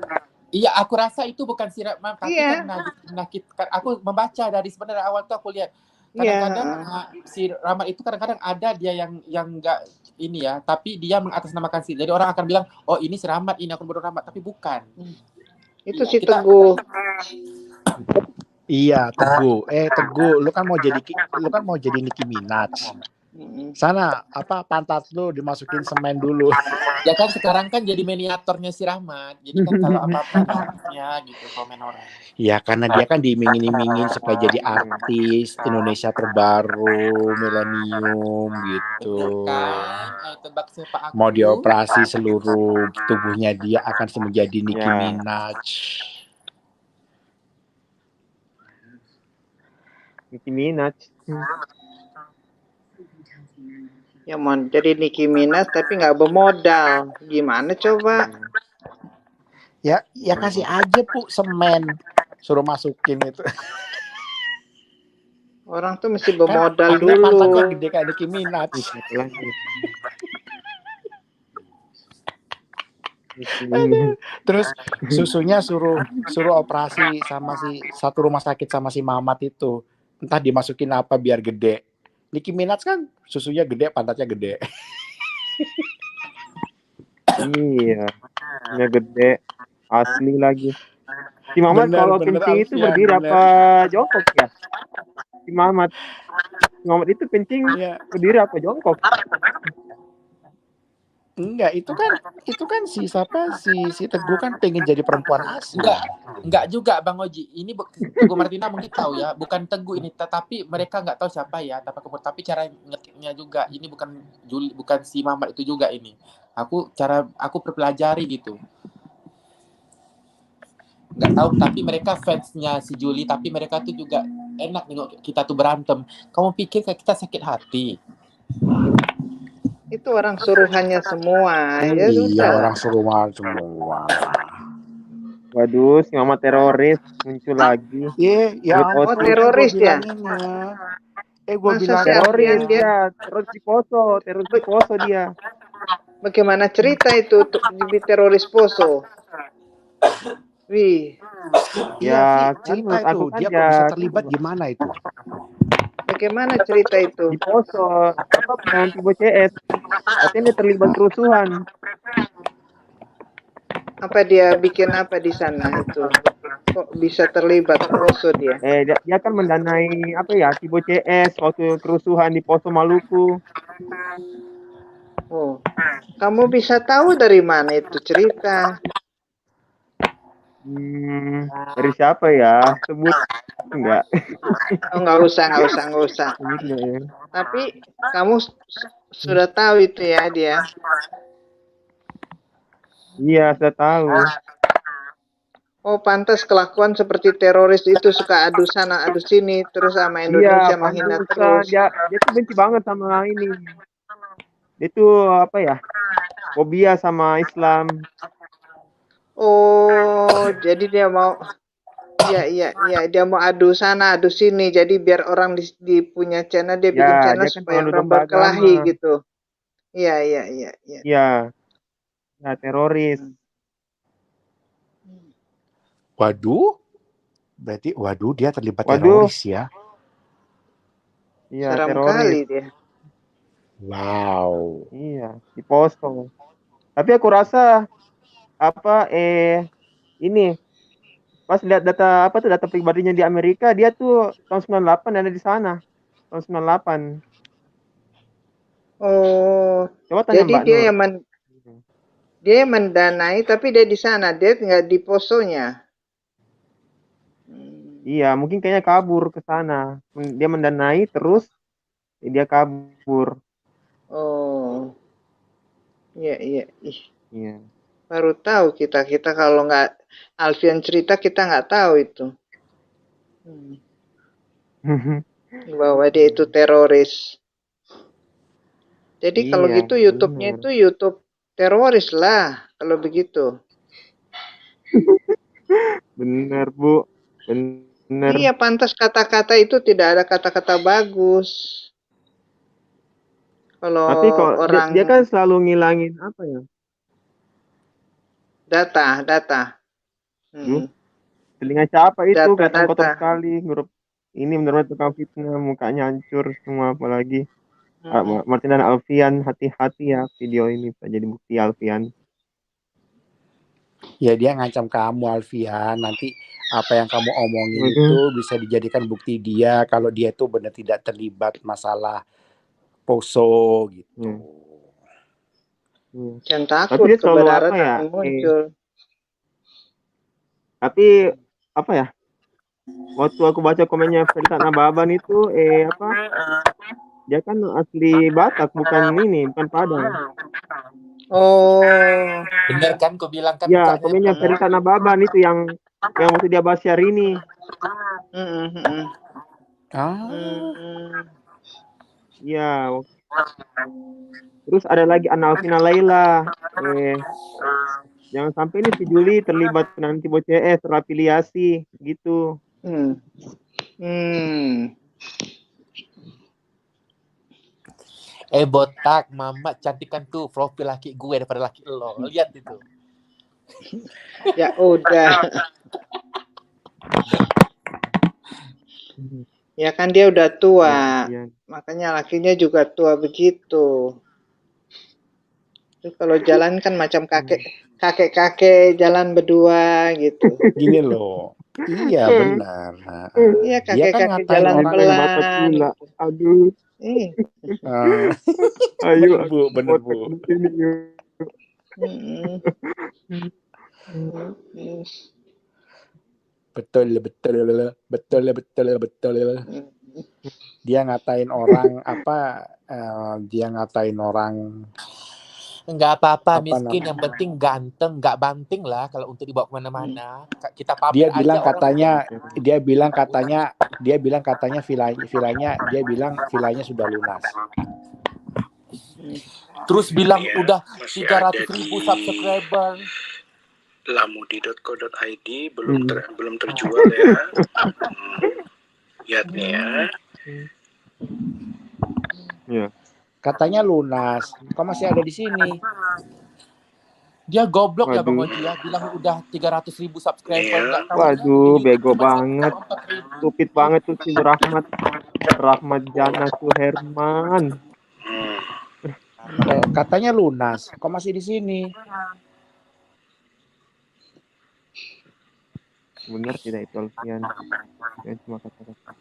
Iya, aku rasa itu bukan si Rahmat, tapi Iya. karena aku membaca dari sebenarnya awal tuh aku lihat kadang-kadang si Rahmat itu kadang-kadang ada dia yang enggak ini ya, tapi dia mengatasnamakan si. Jadi orang akan bilang, "Oh, ini si Rahmat, ini akun baru Rahmat," tapi bukan. Itu si Teguh. Iya, Teguh. Teguh, lu kan mau jadi Nicki Minaj. Sana pantat lu dimasukin semen dulu. Ya kan sekarang kan jadi miniaturnya si Rahmat. Jadi kan kalau apa-apa gitu komen orang. Ya karena dia kan diiming-imingin supaya jadi artis Indonesia terbaru milenium gitu. Tebak siapa aku. Mau dioperasi seluruh tubuhnya dia akan menjadi Nicki Minaj. Nicki Minaj. Ya mau jadi Nicki Minaj tapi nggak bermodal. Gimana coba? Ya kasih aja semen, suruh masukin itu. Orang tuh mesti bermodal dulu. Pantatnya gede kayak Nicki Minaj. Terus susunya suruh operasi sama si satu rumah sakit sama si Mamat itu. Entah dimasukin apa biar gede. Nicki Minaj kan susunya gede, pantatnya gede. Iya, punya gede, asli lagi. Si Mamat kalau kencing itu berdiri apa jongkok ya? Si Mamat itu kencing berdiri apa jongkok? Enggak, itu kan si siapa si Teguh kan pengen jadi perempuan asli. Enggak juga Bang Oji. Ini Teguh Martina mungkin tahu ya, bukan Teguh ini, tetapi mereka nggak tahu siapa ya, tapi cara ngetiknya juga. Ini bukan si Mamat itu juga ini. Aku pelajari gitu. Nggak tahu, tapi mereka fansnya si Juli, tapi mereka tuh juga enak nengok kita tuh berantem. Kamu pikir kayak kita sakit hati? Itu orang suruhannya semua. Ya Iya, sudah. orang suruhan semua. Waduh, si Mama teroris muncul lagi. Ya Dia Oh, post teroris ya? Gue Masa bilang sih teroris Alfian dia? terus terus di poso dia. Bagaimana cerita itu di teroris Poso? Wih, Iya, Ya, kan cerita menurut aku itu kan dia kok ya bisa gitu, terlibat Bang. gimana itu? bagaimana cerita Di itu? poso penanganan Tibo CS. Katanya dia terlibat kerusuhan. Apa dia bikin apa di sana itu? Kok bisa terlibat Poso dia? Dia kan mendanai Tibo CS waktu kerusuhan di Poso Maluku. Oh, kamu bisa tahu dari mana itu cerita? Dari siapa ya? Sebut enggak? Oh, nggak usah. Sebut enggak ya? Tapi kamu sudah tahu itu ya dia. Iya, saya tahu. Oh, pantas kelakuan seperti teroris itu suka adu sana adu sini terus sama Iya, Indonesia menghina pantesan terus. dia tuh benci banget sama ini. Dia tuh fobia sama Islam. Oh, jadi dia mau iya, dia mau adu sana adu sini. Jadi biar orang di punya channel dia bikin Ya, channel dia kan supaya penganut orang domba berkelahi agama. gitu. Iya. Iya. Ya, teroris. Waduh, berarti dia terlibat Waduh. teroris ya? Iya, Seram teroris. kali dia. Wow. Iya, di poso. Tapi aku rasa ini pas lihat data data pribadinya di Amerika, dia tuh tahun 98 ada di sana. Tahun 98. Oh, Coba tanya jadi Mbak Nur. dia mendanai tapi dia di sana, dia tinggal di Posonya. Iya, mungkin kayaknya kabur ke sana. Dia mendanai terus dia kabur. Oh, iya. Ih, Iya. baru tahu kita kalau nggak Alfian cerita kita nggak tahu itu. Bahwa dia itu teroris. Jadi kalau Iya, gitu YouTube-nya benar. itu YouTube teroris lah kalau begitu. Benar, Bu. Benar. Iya, pantas kata-kata itu tidak ada kata-kata bagus. Kalau Tapi kok orang dia kan selalu ngilangin data. Telinga siapa itu? Data. Kelihatan kotor sekali. Grup ini benar-benar tukang fitnah, mukanya hancur semua apalagi. Martin dan Alfian, hati-hati ya video ini bisa jadi bukti Alfian. Ya dia ngancam kamu Alfian, nanti apa yang kamu omongin itu bisa dijadikan bukti dia kalau dia itu benar tidak terlibat masalah Poso gitu. Jangan takut, tapi dia selalu kebenaran akan muncul. Tapi waktu aku baca komennya Ferdinand Nababan itu dia kan asli Batak, bukan Padang. Oh, bener kan? Kau bilang kan? Ya, komennya Ferdinand Nababan itu yang waktu dia bahas ini. Iya. Terus ada lagi Analvina Laila. Jangan sampai ini si Juli terlibat nanti Tibo CS terafiliasi gitu. Botak, Mama cantikan tuh profil laki gue daripada laki lo. Lihat itu. Ya udah. Ya kan dia udah tua. Ya. Makanya lakinya juga tua begitu. Terus kalau jalan kan macam kakek jalan berdua gitu. Gini loh. Iya benar. Iya kakek-kakek jalan pelan. Aduh. Ayo, bener Bu. Mm, mm, Betul, betul, betul, betul, betul. mm. Dia ngatain orang apa? Dia ngatain orang Nggak apa-apa, apa miskin. namanya? Yang penting ganteng, nggak banting lah kalau untuk dibawa kemana-mana. Kita Dia pamer bilang aja orang katanya, udah. dia bilang katanya vilanya sudah lunas. Terus bilang Ya, udah masih ada 300.000 di subscriber. lamudi.co.id, belum terjual ya. Lihat nih ya. Ya. Katanya lunas. Kok masih ada di sini? Dia goblok ya Bang Waduh. Oji ya, bilang udah 300.000 subscriber. Iya. Nggak tahu Waduh, YouTube bego cuma banget. 4.000. Stupid banget tuh si Rahmat Jana Suherman. Katanya lunas. Kok masih di sini? Benar tidak itu Alfian? Ya, cuma kata-kata.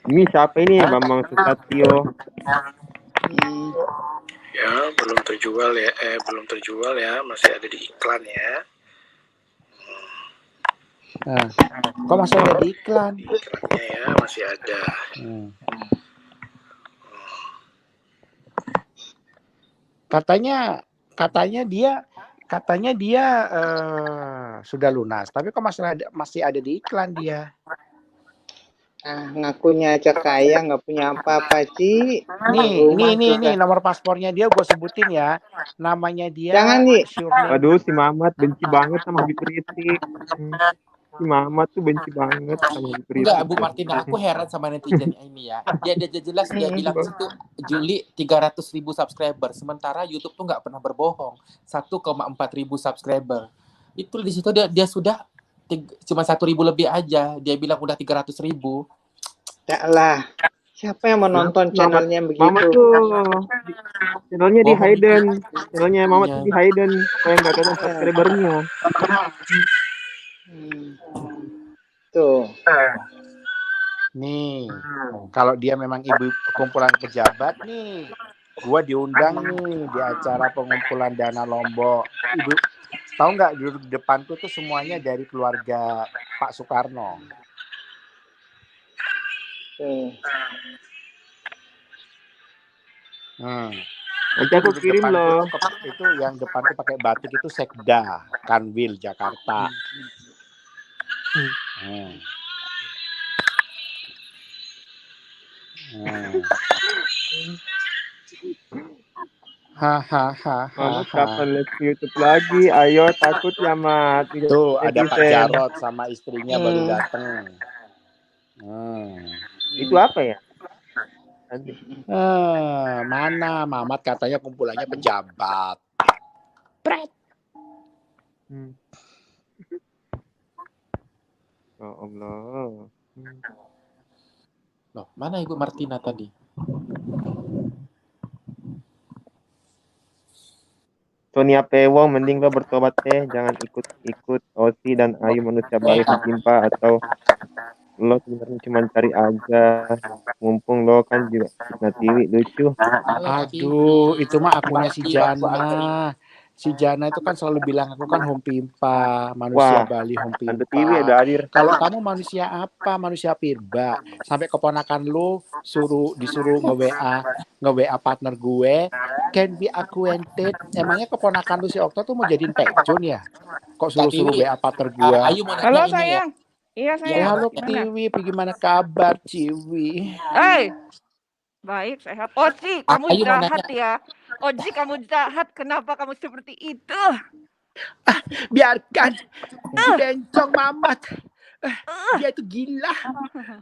Ini siapa ini? Bambang Susatyo. Ya, belum terjual ya, masih ada di iklan ya. Nah, kok masih ada di iklan? Iklannya ya masih ada. Katanya dia sudah lunas, tapi kok masih ada di iklan dia. Ngakunya aja kaya, nggak punya apa-apa, Ci. Nih, nomor paspornya dia gue sebutin ya. Namanya dia. Jangan, Ci. Waduh, si Mamat benci banget sama Habib Rizik. Si Mamat tuh benci banget sama Habib Rizik. Enggak, Bu Martina, aku heran sama netizen ini ya. Dia jelas dia bilang situ Juli 300.000 subscriber, sementara YouTube tuh nggak pernah berbohong, 1,4 ribu subscriber. Itu di situ dia sudah cuma 1.000 lebih aja, dia bilang udah 300.000. Ya lah, siapa yang menonton channelnya begitu? Mamat tuh channelnya di hidden, channelnya Mamat tuh di hidden, supaya nggak kelihatan subscribernya. Tuh. Nih, kalau dia memang ibu kumpulan pejabat nih, gua diundang nih di acara pengumpulan dana Lombok. Ibu, tahu nggak di depanku tuh semuanya dari keluarga Pak Soekarno. Nanti aku kirim loh. Itu yang depan tuh pakai batik itu Sekda, Kanwil Jakarta. Mamat kapan live YouTube lagi? Ayo, takut ya Mat. Tuh ada Pak Jarod sama istrinya baru datang. Itu apa ya? Mana Mamat katanya kumpulannya pejabat. Pret. Oh Allah. Loh, mana Ibu Martina tadi? Sonia Pewong, mending lo bertobat teh, jangan ikut Osi dan Ayu manusia baik mentimpa, atau lo sebenarnya cuma cari aja, mumpung lo kan juga Tiwi lucu. Aduh, itu mah akunnya si Jana. Si Jana itu kan selalu bilang aku kan Hompimpa, manusia Bali Hompimpa. Kalau kamu manusia apa? Manusia Pirba. Sampai keponakan lu disuruh nge-WA partner gue, can be acquainted. Emangnya keponakan lu si Okta tuh mau jadiin pecun ya? Kok suruh WA partner gue? Halo sayang. Iya sayang. Halo Tiwi, gimana kabar Ciwi? Baik, sehat. Oji, kamu jahat ya. Oji, kamu jahat. Kenapa kamu seperti itu? Biarkan si bencong Mamat. Dia itu gila.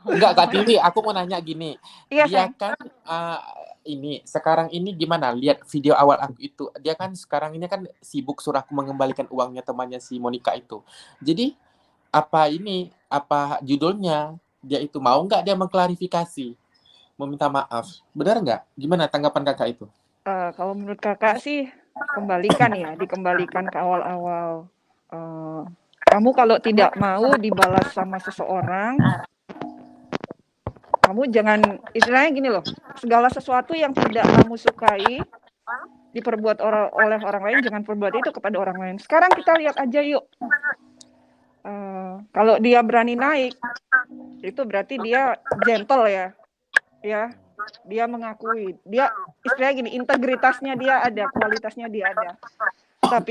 Enggak, Kak Tiwi, aku mau nanya gini. Iya, dia kan sekarang ini gimana? Lihat video awal aku itu. Dia kan sekarang ini kan sibuk suruh aku mengembalikan uangnya temannya si Monica itu. Jadi apa judulnya? Dia itu mau nggak dia mengklarifikasi? Meminta maaf, benar nggak? Gimana tanggapan kakak itu? Kalau menurut kakak sih dikembalikan ke awal-awal. Kamu kalau tidak mau dibalas sama seseorang, kamu jangan, istilahnya gini loh, segala sesuatu yang tidak kamu sukai diperbuat oleh orang lain, jangan perbuat itu kepada orang lain. Sekarang kita lihat aja yuk. Kalau dia berani naik, itu berarti dia gentle ya. Dia mengakui, dia istilahnya gini, integritasnya dia ada, kualitasnya dia ada. Tapi